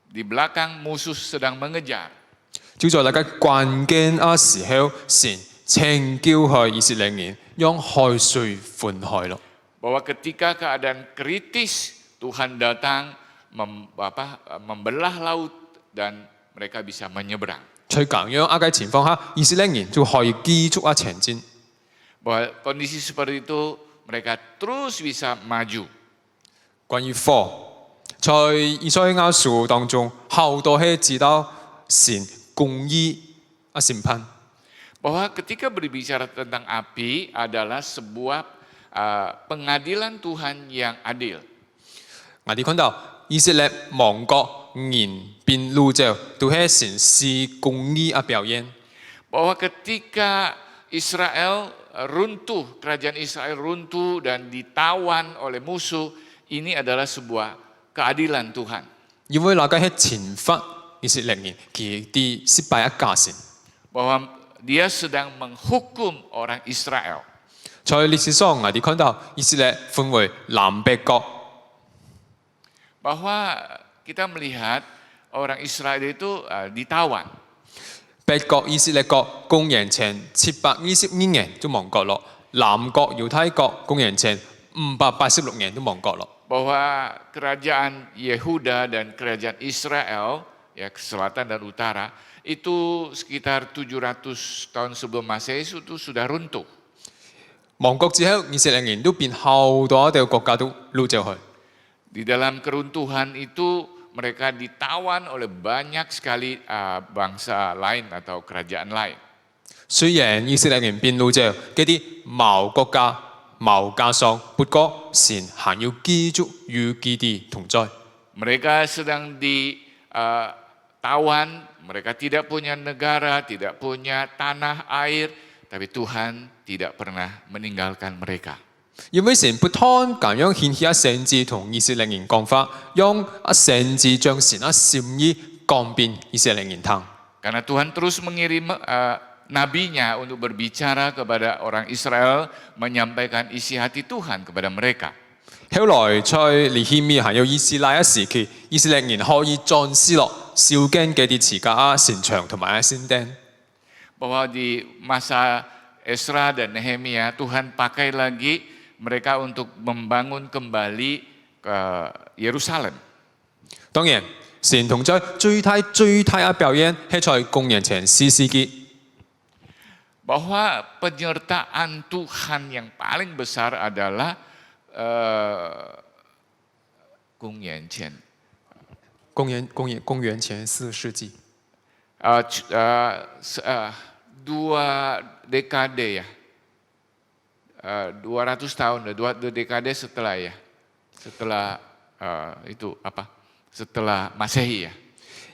di belakang musuh sedang mengejar. 就在那個關鍵時候，神拯救開以色列人，讓海水分開咯。 Bahwa ketika keadaan kritis, Tuhan datang membelah laut dan mereka bisa menyeberang. 在咁樣嘅情況下，以色列人就可以繼續前進。 Bahwa kondisi seperti itu mereka terus bisa maju. 關於火，在以賽亞書當中，好多係知道神公義審判。 Bahwa ketika berbicara tentang api adalah sebuah pengadilan Tuhan yang adil. 我哋看到以色列亡國人變路者，都係神施公義嘅表現。 Bahwa ketika Israel runtuh, kerajaan Israel runtuh dan ditawan oleh musuh, ini adalah sebuah keadilan Tuhan. 因為那個係懲罰以色列人，佢哋失敗嘅家神。 Bahwa dia sedang menghukum orang Israel. 在歷史上，我哋看到以色列分為南北國。 Bahwa kita melihat orang Israel itu ditawan. 北國以色列國公元前722年就亡國咯，南國猶太國公元前586年都亡國咯。 Bahwa kerajaan Yehuda dan kerajaan Israel, ya selatan dan utara, itu sekitar 700 tahun sebelum Masehi itu sudah runtuh. 亡國之後，以色列人都變好多嘅國家都擄走去。 Di dalam keruntuhan itu mereka ditawan oleh banyak sekali bangsa lain atau kerajaan lain. 雖然以色列人變擄走，嗰啲冇國家、冇家鄉，不過神還要繼續與佢哋同在。 Mereka sedang ditawan, mereka tidak punya negara, tidak punya tanah air, tapi Tuhan tidak pernah meninggalkan mereka. 因為神不斷咁樣顯示聖子同以色列人講法，用聖子將神心意講俾以色列人聽。 Karena Tuhan terus mengirim nabinya untuk berbicara kepada orang Israel, menyampaikan isi hati Tuhan kepada mereka. 後來在尼希米還有以斯拉嘅時期，以色列人可以壯士落，燒緊嗰啲自家城牆同埋聖殿。 Bahwa di masa Esra dan Nehemia, Tuhan pakai lagi mereka untuk membangun kembali ke Yerusalem. 當然，神同在最大嘅表現係在公元前4世紀。 Bahwa penyertaan Tuhan yang paling besar adalah 公元前4世紀。 2 dekade ya, 200 tahun, 2 dekade setelah ya, setelah itu apa? Setelah Masehi ya.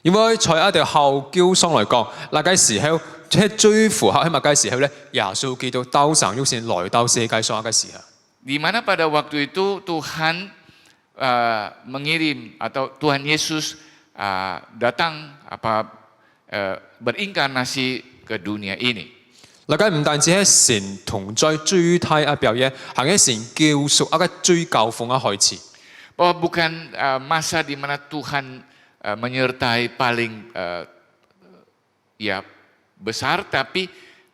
因為在一條後經上來講，那個時候即係最符合喺乜嘅時候咧？耶穌基督道成肉身來到世界上嘅時候。 Di mana pada waktu itu Tuhan mengirim atau Tuhan Yesus datang berinkarnasi ke dunia ini. 嗱，梗唔單止係神同在最大嘅表現，係嘅神救贖一個最高峰嘅開始。Bahwa bukan masa di mana Tuhan menyertai paling ya besar, tapi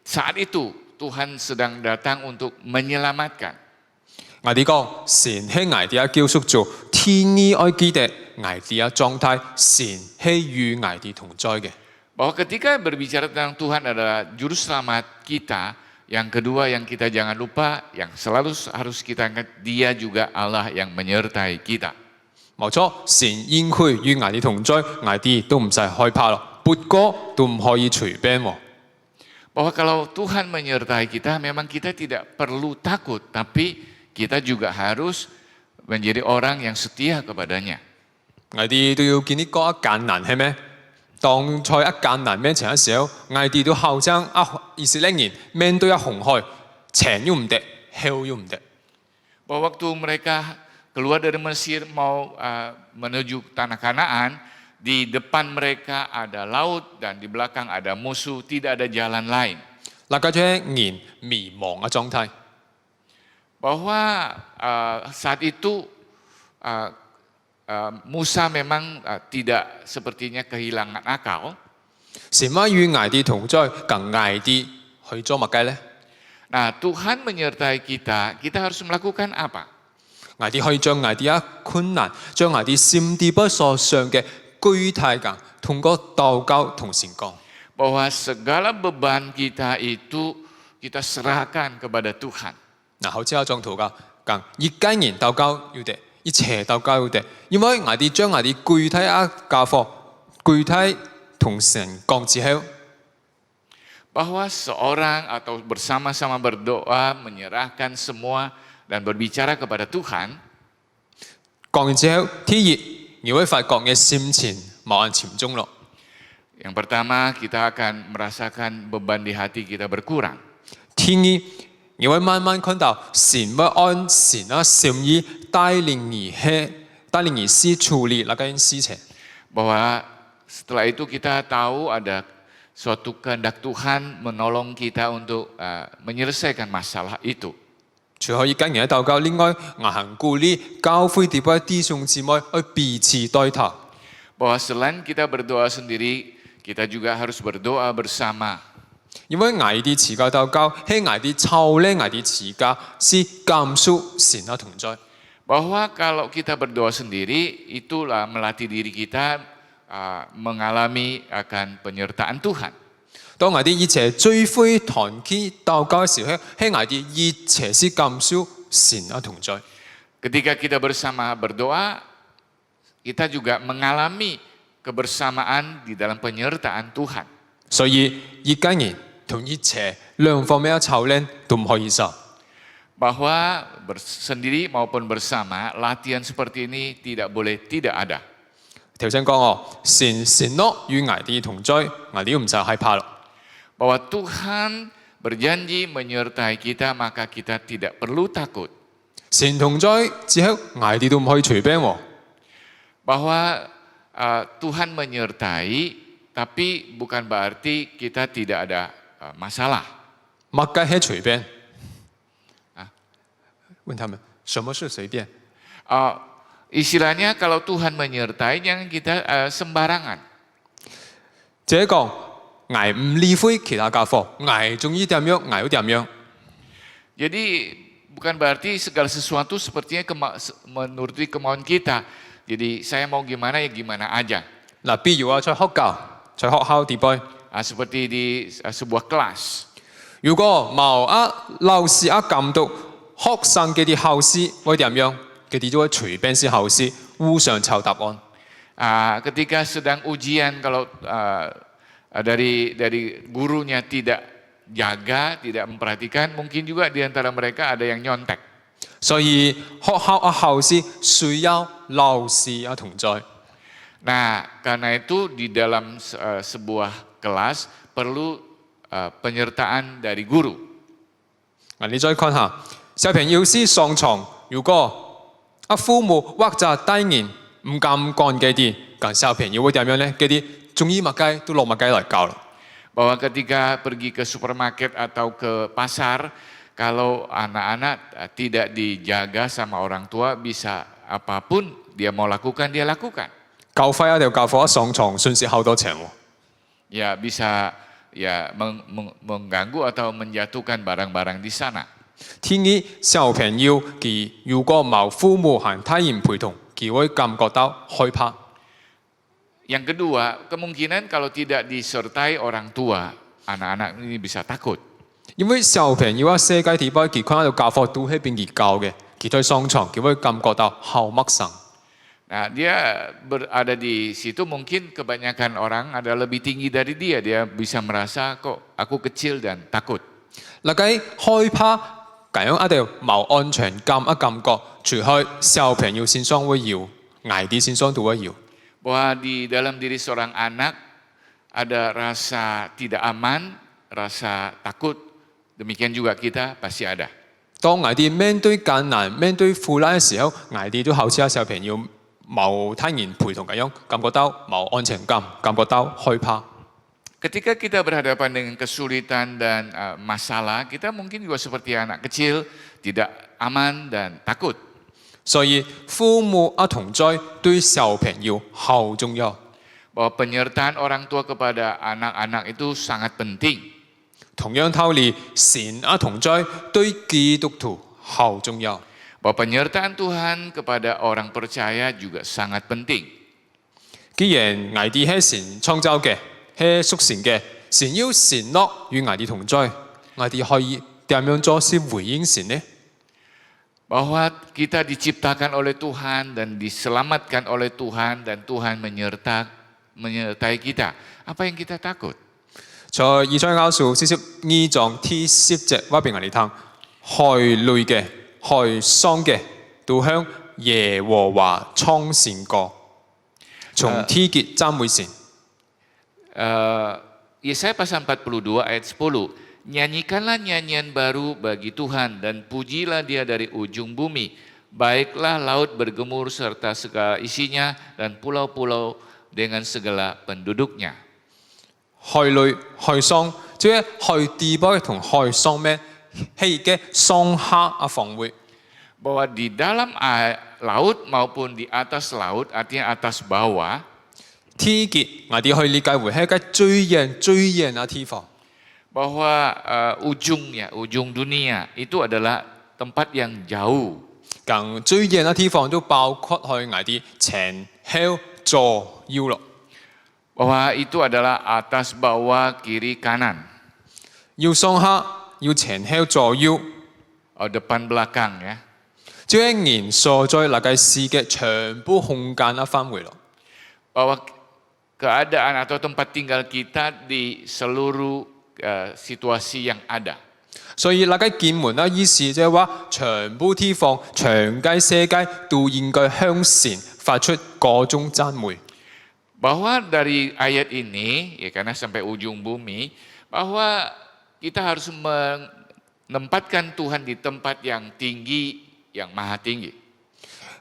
saat itu Tuhan sedang datang untuk menyelamatkan. 我哋講神係我哋嘅救贖主，天意愛記得我哋嘅狀態，神係與我哋同在嘅。 Bahwa ketika berbicara tentang Tuhan adalah juru selamat kita, yang kedua yang kita jangan lupa, yang selalu harus kita ingat, Dia juga Allah yang menyertai kita. 冇錯，神應許與我哋同在，我哋都唔使害怕咯。不過都唔可以隨便喎。 Bahwa kalau Tuhan menyertai kita, memang kita tidak perlu takut, tapi kita juga harus menjadi orang yang setia kepadanya. 我哋都要經歷過一艱難係咩？當在一艱難面前嘅時候，我哋都好像以色列人面對一紅海，前又唔得，後又唔得。 Bahwa waktu mereka keluar dari Mesir mau menuju tanah Kanaan, di depan mereka ada laut dan di belakang ada musuh, tidak ada jalan lain. 嗱，家姐人迷茫嘅狀態。 Bahwa saat itu Musa memang tidak sepertinya kehilangan akal. 神話與我哋同在，更我哋去做乜嘅呢？ Nah, Tuhan menyertai kita, kita harus melakukan apa? 我哋可以將我哋嘅困難，將我哋心地不所想嘅具體咁，通過禱告同神講。 Bahwa segala beban kita itu kita serahkan kepada Tuhan. 嗱，好似有種禱告講，一家人禱告要得，一切禱告要得，因為我哋將我哋具體嘅家課，具體同神講之後。 Bahwa seorang atau bersama-sama berdoa, menyerahkan semua dan berbicara kepada Tuhan. 講完之後，第二，你會發覺嘅心情冇咁沉重咯。 Yang pertama, kita akan merasakan beban di hati kita berkurang. 第二，你會慢慢看到神會按神嘅心意帶領你去處理那件事情。 Bahwa setelah itu kita tahu ada suatu kehendak Tuhan menolong kita untuk menyelesaikan masalah itu. 除咗一家人嘅禱告，另外我還鼓勵教會地位弟兄姊妹去彼此代禱。 Bahwa selain kita berdoa sendiri, kita juga harus berdoa bersama. 因為我哋自家禱告係我哋操練我哋自家是感受神嘅同在。 Bahwa kalau kita berdoa sendiri, itulah melatih diri kita mengalami akan penyertaan Tuhan. 當我哋一切最會團結禱告嘅時候，係我哋一切是感受神嘅同在。 Ketika kita bersama berdoa, kita juga mengalami kebersamaan di dalam penyertaan Tuhan. 所以一家人同一切兩方面嘅操練都唔可以少。 Bahwa sendiri maupun bersama, latihan seperti ini tidak boleh tidak ada. 頭先講神承諾與我哋同在，我哋都唔使害怕咯。 Bahwa Tuhan berjanji menyertai kita, maka kita tidak perlu takut. 神同在之後，我哋都唔可以隨便喎。 Bahwa Tuhan menyertai, tapi bukan berarti kita tidak ada masalah. 乜嘅係隨便？問他們什麼是隨便？ Istilahnya kalau Tuhan menyertai, jangan kita sembarangan. 即係講，我唔理會其他家伙，我中意點樣，我要點樣。 Jadi bukan berarti segala sesuatu sepertinya menuruti kemauan kita. Jadi saya mau gimana ya gimana aja. 嗱，比如在學校地位， Seperti di sebuah kelas. 如果冇老師監督學生嘅啲考試會點樣？佢哋就會隨便試考試，互相抄答案。 Ketika sedang ujian, kalau dari gurunya tidak jaga, tidak memperhatikan, mungkin juga di antara mereka ada yang nyontek. 所以學校考試需要老師同在。 Nah, karena itu di dalam sebuah kelas perlu penyertaan dari guru. 嗱，你再看下，小朋友是上床，如果父母或者大人唔敢幹嘅啲，咁小朋友會點樣呢？嗰啲中意乜雞都攞乜雞嚟教啦。bahwa ketika pergi ke supermarket atau ke pasar, kalau anak-anak tidak dijaga sama orang tua, bisa apapun dia mau lakukan, dia lakukan. 教費一定要教課一上床，順時好多錢喎。 Ya bisa ya mengganggu atau menjatuhkan barang-barang di sana. 天意小朋友佢如果冇父母和他人陪同，佢會感覺到害怕。 Yang kedua, kemungkinan kalau tidak disertai orang tua, anak-anak ini bisa takut. 因為小朋友啊，世界地方佢看到教課都係邊佢教嘅，佢在上床佢會感覺到好陌生。 Nah, dia berada di situ mungkin kebanyakan orang ada lebih tinggi dari dia. Dia bisa merasa kok aku kecil dan takut. 嗱，佢害怕咁樣一定冇安全感嘅感覺，除開小朋友身上會有，矮啲身上都會有。 Bahwa di dalam diri seorang anak ada rasa tidak aman, rasa takut. Demikian juga kita pasti ada. 當矮啲面對艱難、面對苦難嘅時候，矮啲都好似小朋友冇他人陪同咁樣，感覺到冇安全感，感覺到害怕。 Ketika kita berhadapan dengan kesulitan dan masalah, kita mungkin juga seperti anak kecil, tidak aman dan takut. 所以父母啊同在對小朋友好重要。 Bahwa penyertaan orang tua kepada anak-anak itu sangat penting. 同樣道理，神啊同在對基督徒好重要。 Bahwa penyertaan Tuhan kepada orang percaya juga sangat penting. 既然我哋係神創造嘅，係屬神嘅，神要承諾與我哋同在，我哋可以點樣做先回應神呢？ Bahwa kita diciptakan oleh Tuhan dan diselamatkan oleh Tuhan dan Tuhan menyertai kita. Apa yang kita takut? 在以賽亞書42章第10節話俾我哋聽，害累嘅、害喪嘅，都向耶和華唱善歌，從天結讚美神。 Yesaya pasal 42 ayat 10. Nyanyikanlah nyanyian baru bagi Tuhan dan pujilah dia dari ujung bumi. Baiklah laut bergemur serta segala isinya dan pulau-pulau dengan segala penduduknya. 害累、害喪，即係害地波同害喪咩？係嘅喪下啊防會。 Bahwa di dalam laut maupun di atas laut, artinya atas bawah, 天結我哋可以理解為係一個最遠嘅地方。 bahwa ujung dunia itu adalah tempat yang jauh. 咁最遠嘅地方都包括去我哋前後左右咯。 Bahwa itu adalah atas, bawah, kiri, kanan. 要上下，要前後左右， Depan, belakang ya. 即係人所在那個世界全部空間嘅範圍咯。 Bahwa keadaan atau tempat tinggal kita di seluruh situasi yang ada. 所以那個經文啦，意思即係話，全部地方、全個世界都應該向神發出各種讚美。 Bahwa dari ayat ini, ya karena sampai ujung bumi, bahwa kita harus menempatkan Tuhan di tempat yang tinggi, yang maha tinggi.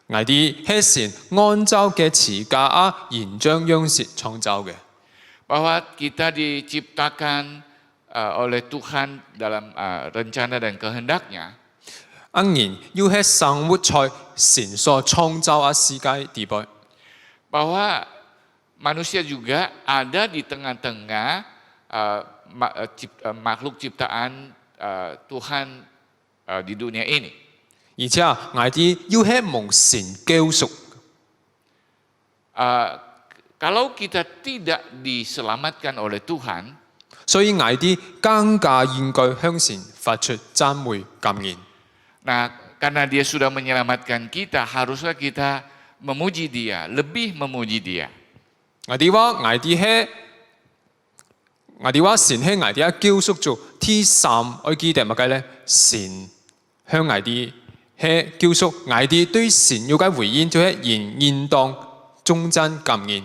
我哋係神按照嘅詞架啊，形象樣式創造嘅。 Bahwa kita diciptakan oleh Tuhan dalam rencana dan kehendaknya. 人要喺生活在神所創造嘅世界地位。 Bahwa manusia juga ada di tengah-tengah makhluk ciptaan Tuhan di dunia ini. 而且我哋要喺蒙神救贖。 Kalau kita tidak diselamatkan oleh Tuhan, 所以我哋更加應該向神發出讚美感恩。 nah karena Dia sudah menyelamatkan kita, haruslah kita memuji Dia, lebih memuji Dia. 我哋話神係我哋救贖主，第三我記得乜嘅咧？神向我哋係救贖，我哋對神要嘅回應就係應當忠貞感恩。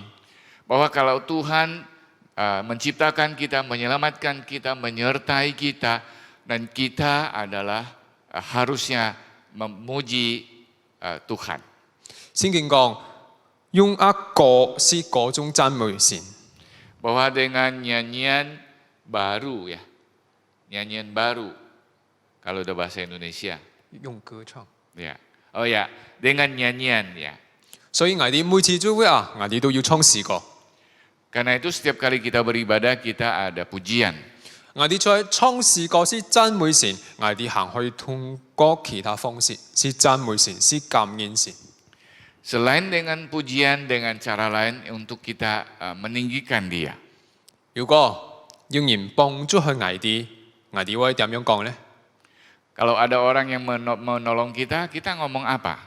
Bahwa kalau Tuhan menciptakan kita, menyelamatkan kita, menyertai kita, dan kita adalah harusnya memuji Tuhan. 聖經講用一個是嗰種讚美神， Bahwa dengan nyanyian baru ya, nyanyian baru kalau udah bahasa Indonesia. 用歌唱。 Ya, oh ya, dengan nyanyian ya. 所以我哋每次聚會啊，我哋都要唱詩歌。 Karena itu setiap kali kita beribadah kita ada pujian. 我哋在唱詩歌是讚美神，我哋行去通過其他方式是讚美神，是感恩神。 Selain dengan pujian, dengan cara lain untuk kita meninggikan dia. 如果要人幫助去我哋會點樣講呢？ Kalau ada orang yang menolong kita, kita ngomong apa?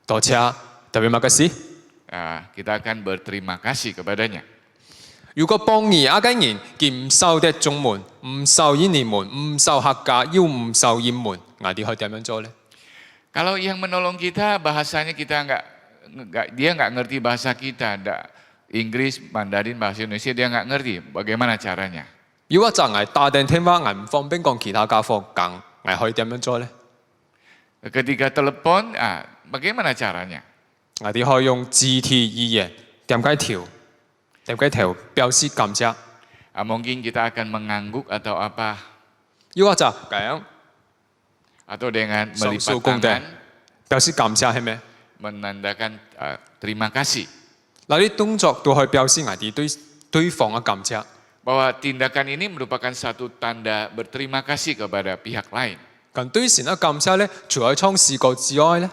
多謝，terima kasih。 Kita akan berterima kasih kepadanya. 如果幫你一個人，佢唔受得中門，唔受英文門，唔受客家，又唔受英文，我哋可以點樣做呢？ Kalau yang menolong kita bahasanya kita dia nggak ngerti bahasa kita, Inggris, Mandarin, bahasa Indonesia dia nggak ngerti. Bagaimana caranya? 如果就係打電話，我唔方便講其他家課講，我可以點樣做呢？ Ketika telepon, bagaimana caranya? 我哋可以用肢體語言點解條表示感謝。 Mungkin kita akan mengangguk atau apa, 如果就咁 atau dengan 上 melipat 訴功德 tangan 表示感謝係咩？ menandakan terima kasih. 嗱啲動作都可以表示我哋對方嘅感謝。 Bahwa tindakan ini merupakan satu tanda berterima kasih kepada pihak lain. 咁對神嘅感謝咧，除咗唱詩歌之外咧，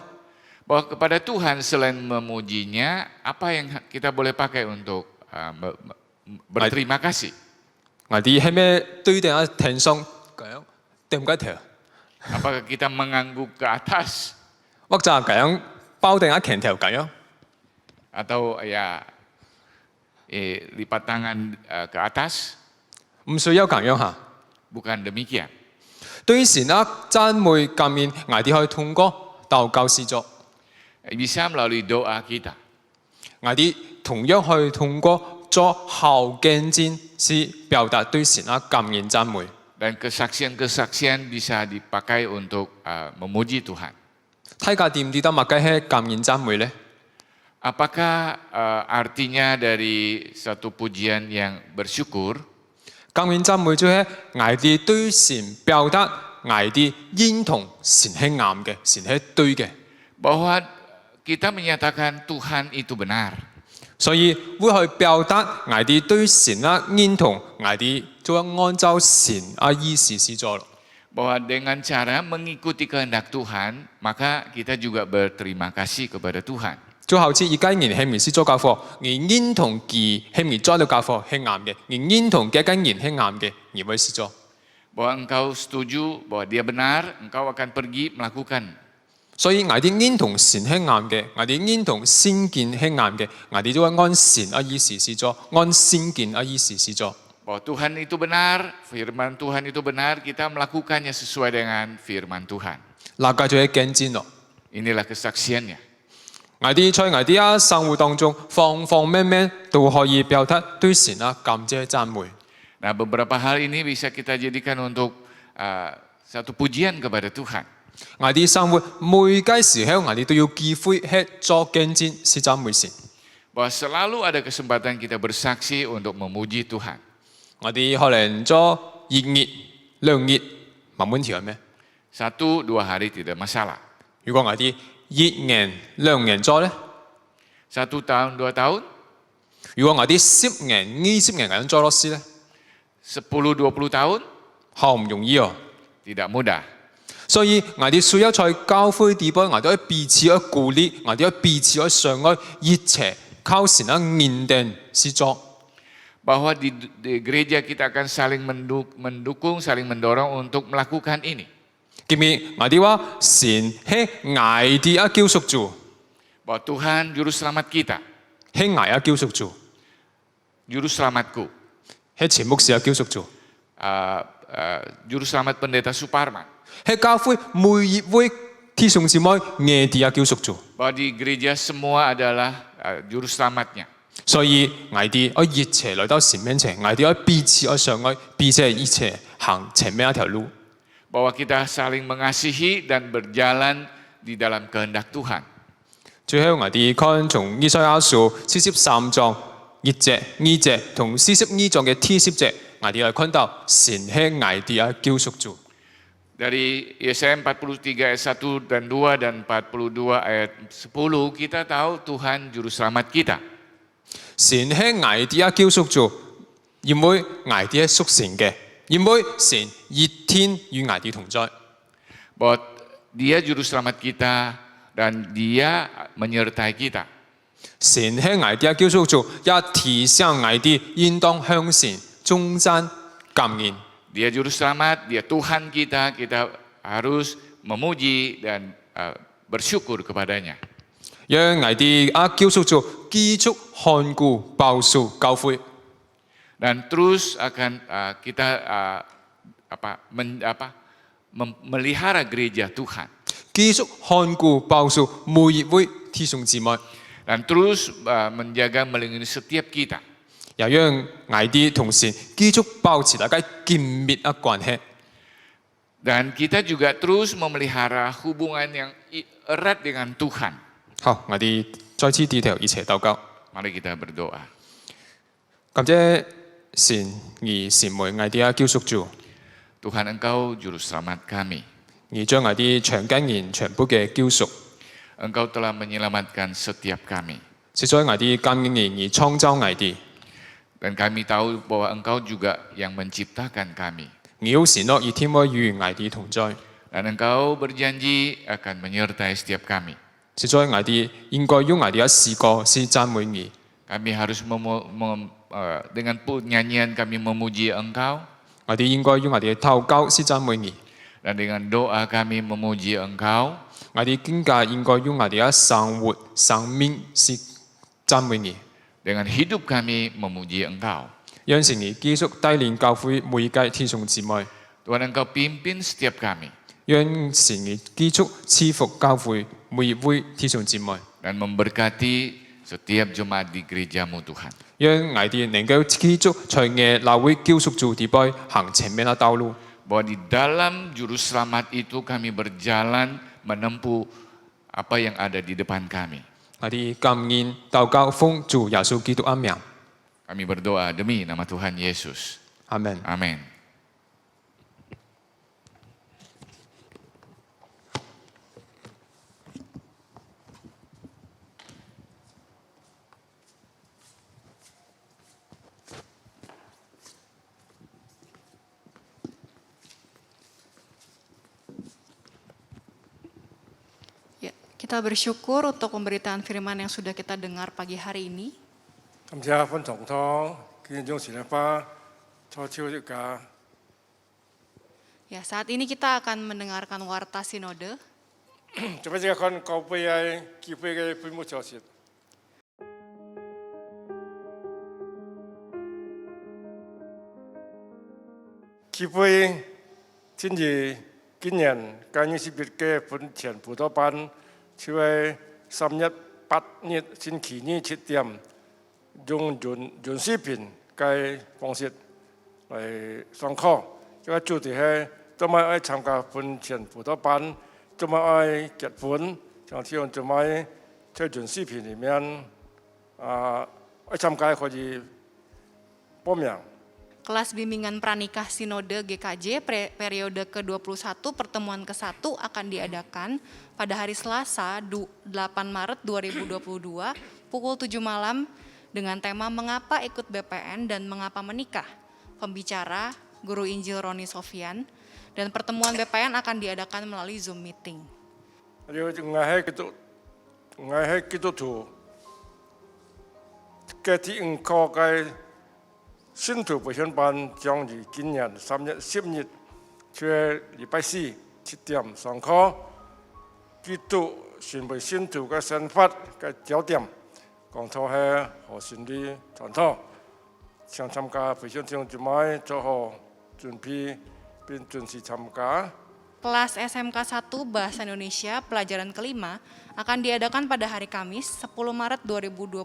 Bahwa kepada Tuhan selain memujinya, apa yang kita boleh pakai untuk berterima kasih? 我哋係咩對定喺天上咁點解條？ Apakah kita mengangguk ke atas 或者係咁包定喺拳頭咁樣？ atau ya lipat tangan ke atas? 唔需要咁樣嚇。 Bukan demikian. 對神嘅讚美感恩，我哋可以通過禱告詩作， Bisa melalui doa kita. 我哋同樣可以通過作後見證，是表達對神嘅感恩讚美。 Dan kesaksian-kesaksian bisa dipakai untuk memuji Tuhan. 大家知唔知道乜嘢係感恩讚美呢？ Apakah artinya dari satu pujian yang bersyukur? 感恩讚美就係我哋對神表達我哋認同神係啱嘅，神係對嘅。 Bahwa kita menyatakan Tuhan itu benar. 所以會去表達我哋對神嘅認同，我哋就按照神嘅意思去做咯。 Bahwa dengan cara mengikuti kehendak Tuhan, maka kita juga berterima kasih kepada Tuhan. 就好似而家人係咪是做教課，而認同佢係咪做到教課係啱嘅，而認同嘅間人係啱嘅，而會是做。 Bahwa engkau setuju bahwa dia benar, engkau akan pergi melakukan. 所以我哋認同神係啱嘅，我哋認同聖經係啱嘅，我哋就會按神嘅意思去做，按聖經嘅意思去做。 Bahwa Tuhan itu benar, firman Tuhan itu benar, kita melakukannya sesuai dengan firman Tuhan. 嗱，就係見證咯。 Inilah kesaksiannya. 我哋在我哋嘅生活當中，方方面面都可以表達對神嘅感謝讚美。 Nah, beberapa hal ini bisa kita jadikan untuk satu pujian kepada Tuhan. 我哋生活每個時候，我哋都要機會去做見證，是讚美神。 Bahwa selalu ada kesempatan kita bersaksi untuk memuji Tuhan. 我哋可能做1日、2日，冇問題係咩？ 1-2 hari tidak masalah. 如果我哋1年、2年做咧， 1 tahun, 2 tahun, 如果我哋10年、20年咁樣做落去咧， 10-20 tahun, 好唔容易哦。 tidak mudah. 所以我哋需要在教會地步，我哋要彼此去鼓勵，我哋要彼此去相愛，熱切靠神嘅認定去做。 Bahwa di gereja kita akan saling mendukung, saling mendorong untuk melakukan ini. 記唔我哋話神係我哋嘅救贖主， Bahwa Tuhan juru selamat kita, 係我嘅救贖主， juru selamatku, 係前牧師嘅救贖主， juru selamat pendeta Suparman. 係教會每一位弟兄姊妹我哋嘅救贖主。 Bahwa di gereja semua adalah juru selamatnya. 所以我哋要熱切來到神面前，我哋要彼此去相愛，彼此一齊行前面一條路。 Bahwa kita saling mengasihi dan berjalan di dalam kehendak Tuhan. 最後我哋看從以賽亞書43章1節、2節同42章嘅第10節，我哋嚟看到神係我哋嘅救贖主。 Dari Yesaya 43 ayat 1 dan 2 dan 42 ayat 10 kita tahu Tuhan juru selamat kita. 神係我哋嘅救贖主，因為我哋係屬神嘅，因為神一天與我哋同在。 Bahwa Dia juru selamat kita dan Dia menyertai kita. 神係我哋嘅救贖主，也提醒我哋應當向神忠貞感恩。 Dia juru selamat, Dia Tuhan kita, kita harus memuji dan bersyukur kepadanya. 讓我哋嘅救贖主繼續看顧保守教會。 Dan terus akan kita melihara gereja Tuhan. 繼續看顧保守每一位弟兄姊妹， Dan terus menjaga melindungi setiap kita. 也讓我哋同神繼續保持大家緊密嘅關係。 Dan kita juga terus memelihara hubungan yang erat dengan Tuhan. 好，我哋再次低頭一齊禱告。 Mari kita berdoa. 感謝神而成為我哋嘅救贖主， Tuhan Engkau juru selamat kami. 而將我哋長經年長輩嘅救贖， Engkau telah menyelamatkan setiap kami. 實在我哋感恩年而創造我哋。 Dan kami tahu bahwa Engkau juga yang menciptakan kami. 你有承諾而天會與我哋同在， Dan Engkau berjanji akan menyertai setiap kami. 實在我哋應該用我哋嘅詩歌是讚美你。 Kami harus dengan nyanyian kami memuji Engkau. 我哋應該用我哋嘅禱告是讚美你。 Dan dengan doa kami memuji Engkau. 我哋更加應該用我哋嘅生活、生命是讚美你。 Dengan hidup kami memuji Engkau. 讓神你繼續帶領教會每一屆弟兄姊妹， Tuhan Engkau pimpin setiap kami. 讓神你繼續賜福教會每一位弟兄姊妹， Dan memberkati setiap jemaat di gerejamu Tuhan. 讓我哋能夠繼續在那位救贖主地背行前面嘅道路。 Bahwa di dalam juru selamat itu kami berjalan menempuh apa yang ada di depan kami. 我哋感恩禱告奉主耶穌基督嘅名， Kami berdoa demi nama Tuhan Yesus. 阿門。 Amin. Ya, kita bersyukur untuk pemberitaan firman yang sudah kita dengar pagi hari ini. 感謝分堂堂，見眾前一巴，初超一家， Ya, saat ini kita akan mendengarkan warta sinode. 做乜嘢看高杯嘅機會嘅閉幕消息？機會今日今年今年11嘅本前輔導班，就係3月8日星期二7點，用潤視頻嘅方式嚟上課。這個主題係做乜愛參加本前輔導班，做乜愛結婚，像這樣做乜在潤視頻裡面愛參加可以報名。 Kelas bimbingan pranikah sinode GKJ periode ke-21 pertemuan ke-1 akan diadakan pada hari Selasa 8 Maret 2022 pukul 7 malam dengan tema Mengapa ikut BPN dan Mengapa Menikah. Pembicara Guru Injil Roni Sofian, dan pertemuan BPN akan diadakan melalui Zoom meeting. Ngay kitu tu, kati engkau kai 信徒培訓班將於今年3月10日，即係禮拜四7點上課。基督成為信徒嘅生活嘅焦點，講到係何信的傳統。想參加培訓弟兄姊妹做好準備並準時參加。 Kelas SMK 1 Bahasa Indonesia pelajaran kelima akan diadakan pada hari Kamis 10 Maret 2022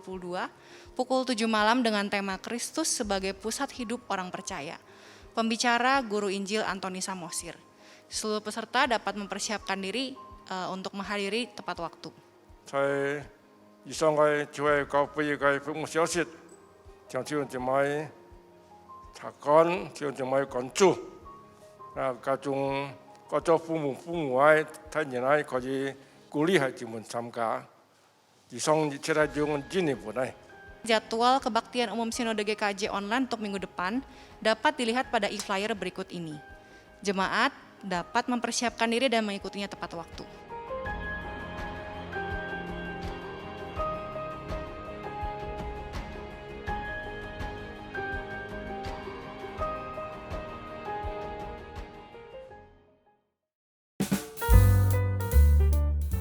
pukul 7 malam dengan tema Kristus sebagai pusat hidup orang percaya. Pembicara Guru Injil Antoni Samosir. Seluruh peserta dapat mempersiapkan diri untuk menghadiri tepat waktu. 在以上嘅就係教會嘅服務消息，將弟兄姊妹他干弟兄姊妹关注，家中各做父母爱睇人爱可以鼓励孩子们参加，以上一切用进一步呢。 Jadwal kebaktian umum Sinode GKJ online untuk minggu depan dapat dilihat pada e-flyer berikut ini. Jemaat dapat mempersiapkan diri dan mengikutinya tepat waktu.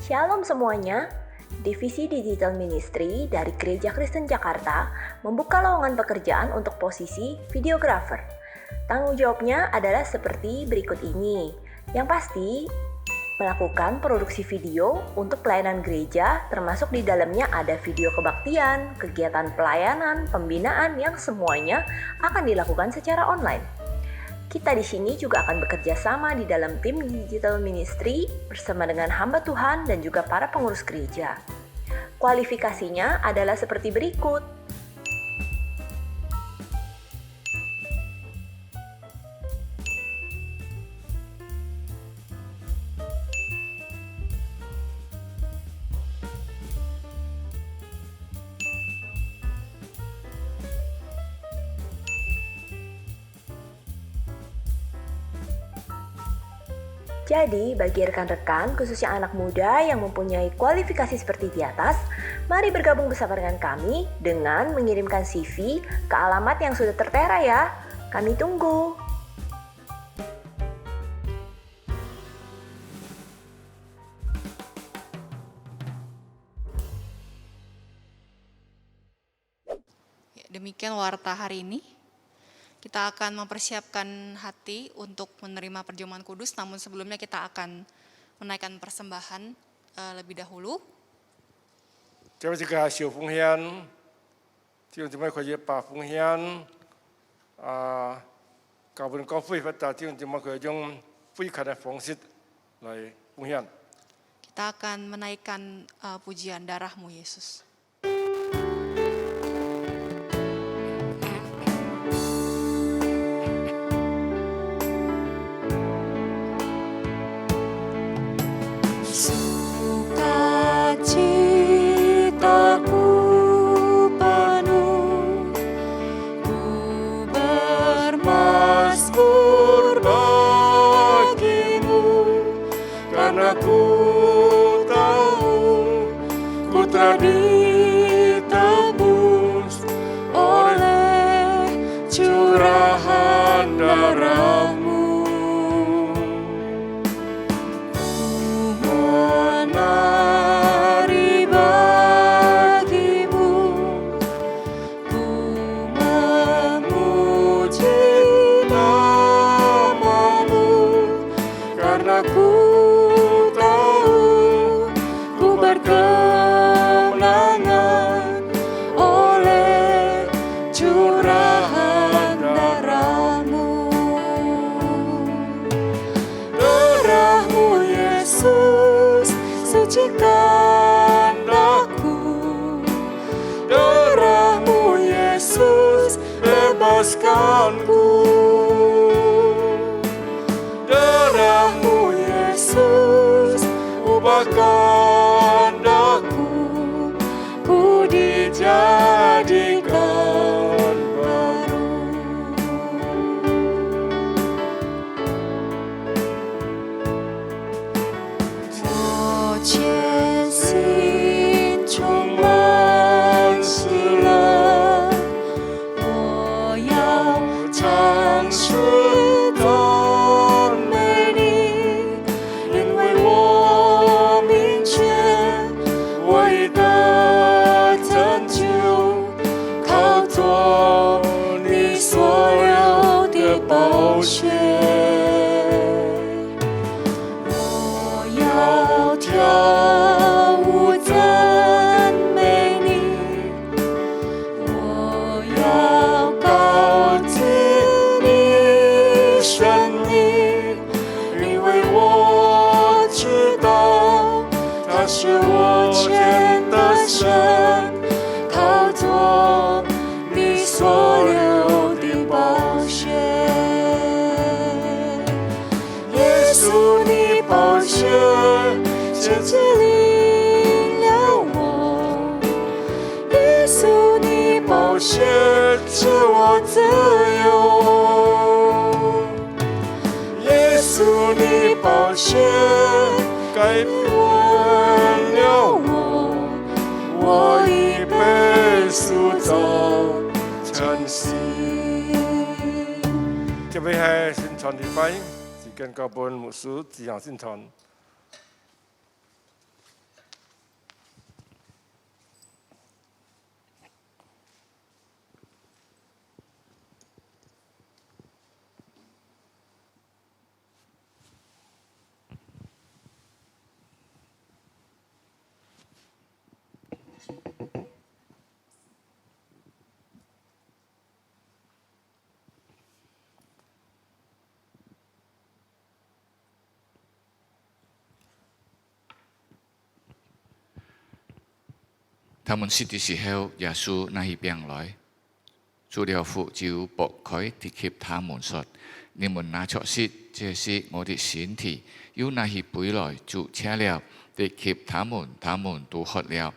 Shalom semuanya. Divisi Digital Ministry dari Gereja Kristen Jakarta membuka lowongan pekerjaan untuk posisi videographer. Tanggung jawabnya adalah seperti berikut ini. Yang pasti, melakukan produksi video untuk pelayanan gereja, termasuk di dalamnya ada video kebaktian, kegiatan pelayanan, pembinaan yang semuanya akan dilakukan secara online. Kita di sini juga akan bekerja sama di dalam tim Digital Ministry bersama dengan hamba Tuhan dan juga para pengurus gereja. Kualifikasinya adalah seperti berikut. Jadi, bagi rekan-rekan, khususnya anak muda yang mempunyai kualifikasi seperti di atas, mari bergabung bersama dengan kami dengan mengirimkan CV ke alamat yang sudah tertera ya. Kami tunggu. Ya, demikian warta hari ini. Kita akan mempersiapkan hati untuk menerima perjamuan kudus, namun sebelumnya kita akan menaikkan persembahan lebih dahulu. 这是个小奉献，弟兄姊妹可以把奉献交本交费，或者弟兄姊妹可以用汇款的方式来奉献。 Kita akan menaikkan pujian darah-Mu Yesus. Ditebus oleh curahan darah-Mu. Ku menari bagi-Mu, ku memuji nama-Mu, karena ku tahu ku berkemenangan oleh curahan darah-Mu. Darah-Mu Yesus sucikan aku, darah-Mu Yesus bebaskanku, darah-Mu Yesus ubahkan aku, ku dijadikan baru. Oh, 前行充满喜乐，我要唱宝血赐我自由，耶稣你宝血改变了我已被塑造成新。这位係宣傳禮拜，時間交俾牧師自行宣傳。他們說的時候，耶穌那一邊來，主了父就撥開地給他們說：你們拿着吃，這是我的身體。又拿起杯來，就吃了，遞給他們，他們都喝了。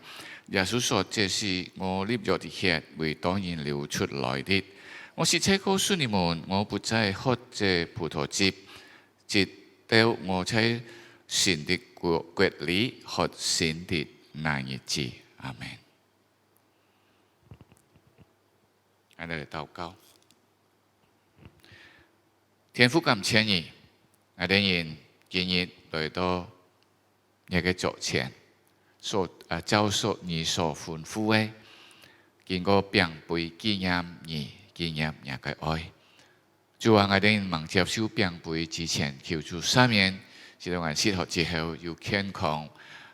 耶穌說：這是我立約的血，為多人流出來的。我實在告訴你們，我不再喝這葡萄汁，直到我在神的國裡喝新的那日子。阿門。我哋嚟禱告，天父感謝你，我哋人今日來到你嘅座前，照述你所吩咐嘅，經過並背紀念你，紀念你嘅愛。主啊，我哋望接受並背之前，求主赦免，使到我哋學之後有健康、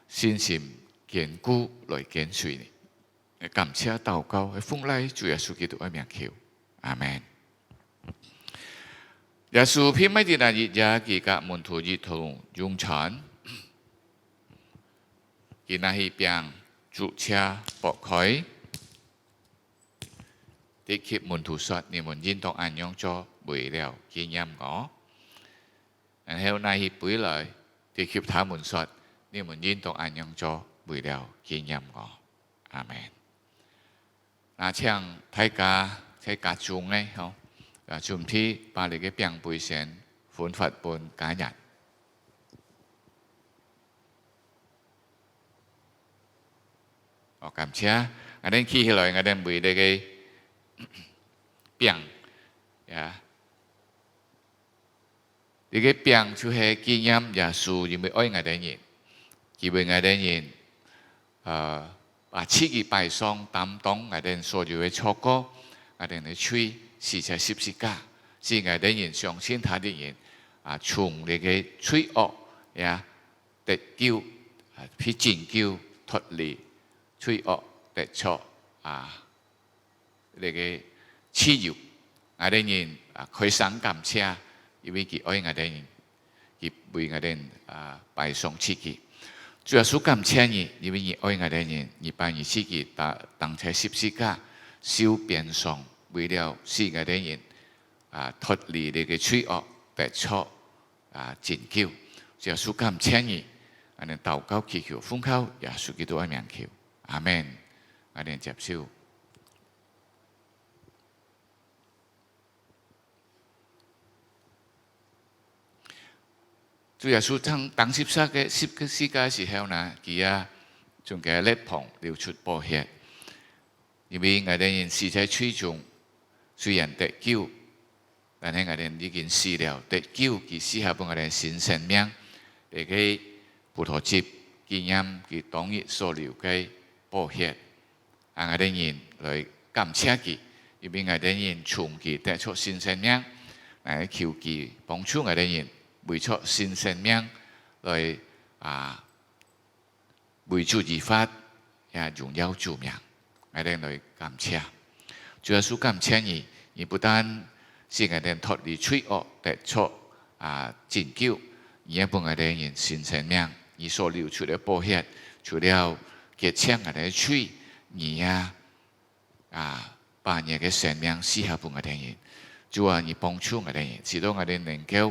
信心。堅固來跟隨你，感謝禱告，係奉賴主耶穌基督嘅名求，阿門。耶穌偏ไม่ดีนายิยากิกะมุนทุยิทุยุงฉันกินาฮิเปียงจุเชียปอกคอยที่คิดมุนทุสดนี่มุนยินต้องอันยองจอบุยแล้วกินยำงออันเฮวนาฮิปุยเลยที่คิดท้ามุนสดนี่มุนยินต้องอันยองจอ為了紀念我，阿門。那唱大家在家中呢，嗬，準備把你嘅餅杯先分發俾家人。感謝，我哋企起來，我哋為你嘅餅，呀，你嘅餅就係紀念耶穌，因為愛我哋人，因為我哋人。把自己擺上擔當，我哋所有嘅錯過，我哋嘅罪是在十字架，是我哋人相信他的人從你嘅罪惡呀得救，去拯救脫離罪惡得錯你嘅自由，我哋人開心感謝，因為佢愛我哋人，佢為我哋擺上自己。主耶穌感謝你，因為你愛我哋人，你把你自己當在十字架受鞭傷，為了使我哋人脫離你嘅罪惡，得錯拯救。主耶穌感謝你，我哋禱告祈求奉靠耶穌基督嘅名求，阿門。我哋接受。主耶穌當十字架嘅時候呢，佢從佢肋旁流出寶血，因為我哋人死在罪中，雖然得救，但係我哋已經死了，得救佢死後俾我哋新生命，嚟嘅葡萄汁紀念佢當日所流嘅寶血，我哋人來感謝佢，因為我哋人從佢得出新生命，嚟求佢幫助我哋人。為出新生命來為主而發，也榮耀主名，我哋來感謝。主耶穌感謝你，你不但使我哋脫離罪惡得出拯救，你也幫我哋人新生命。你所流出嘅寶血，除了潔淨我哋嘅罪，你把你嘅生命賜下俾我哋人。主啊，你幫助我哋人，使到我哋能夠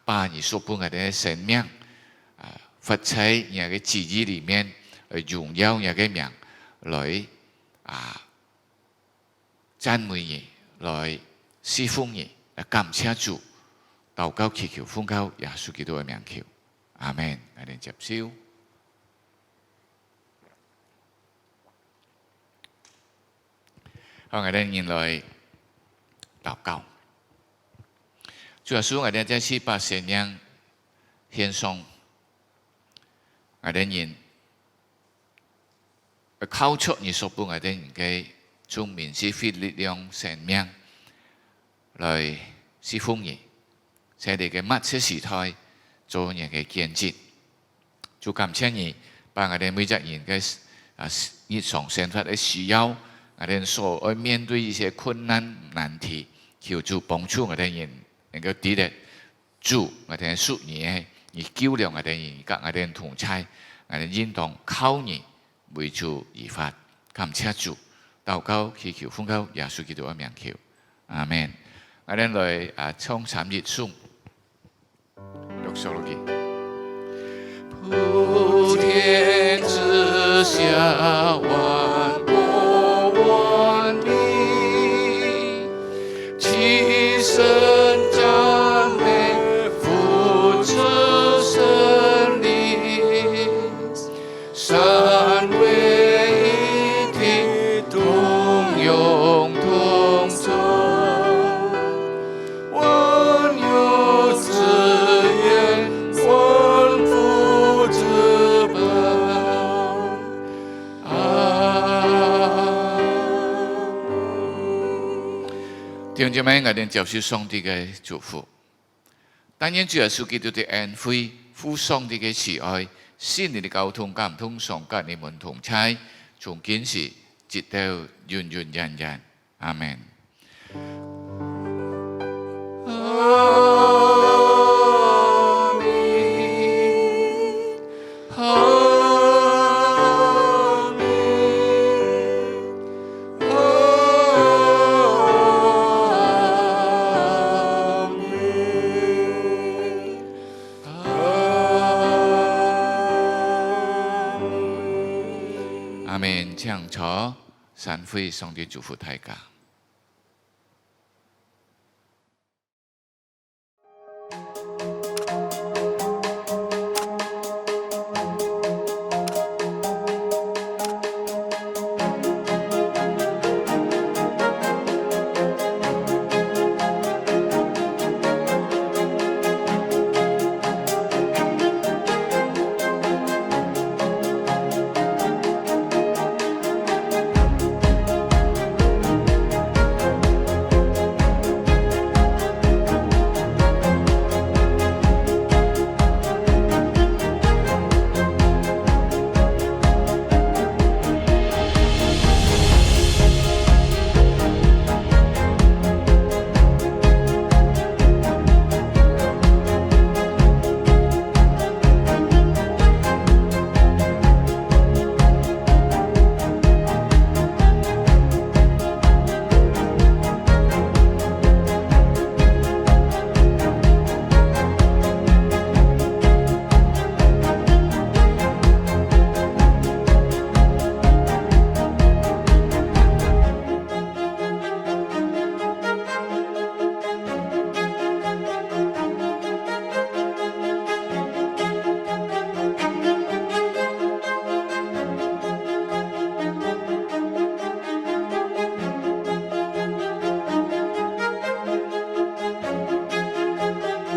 把你所給我哋嘅生命發在你嘅旨意裡面，來榮耀你嘅名，來讚美你，來侍奉你，來感謝主，禱告祈求奉靠耶穌基督嘅名求，阿門。我哋接受。好，我哋現來禱告。主耶穌，我哋再次把信仰獻上，我哋現靠出你所俾我哋嘅眾民是非力量生命來侍奉你，使你嘅乜嘢時代做你嘅見證。主感謝你，把我哋每一人嘅日常生活嘅需要，我哋所要面對一些困難難題，求主幫助我哋人能夠抵得主我哋屬你嘅，而救了我哋人，甲我哋同在，我哋應當靠你為主而發。感謝主，禱告祈求奉靠耶穌基督嘅名求，阿門。我哋來唱3節頌，讀數落去。普天之下萬國萬民，齊聲讚美父子聖靈，三位一體，同用同奏，萬有之源，萬福之本。弟兄姊妹，我哋接受上帝嘅祝福。但願主耶穌基督的恩惠、父上帝嘅慈愛、聖靈的交通感動常跟你們同在，從今時直到永永遠遠。阿門。阿門。請坐，散會上帝祝福大家。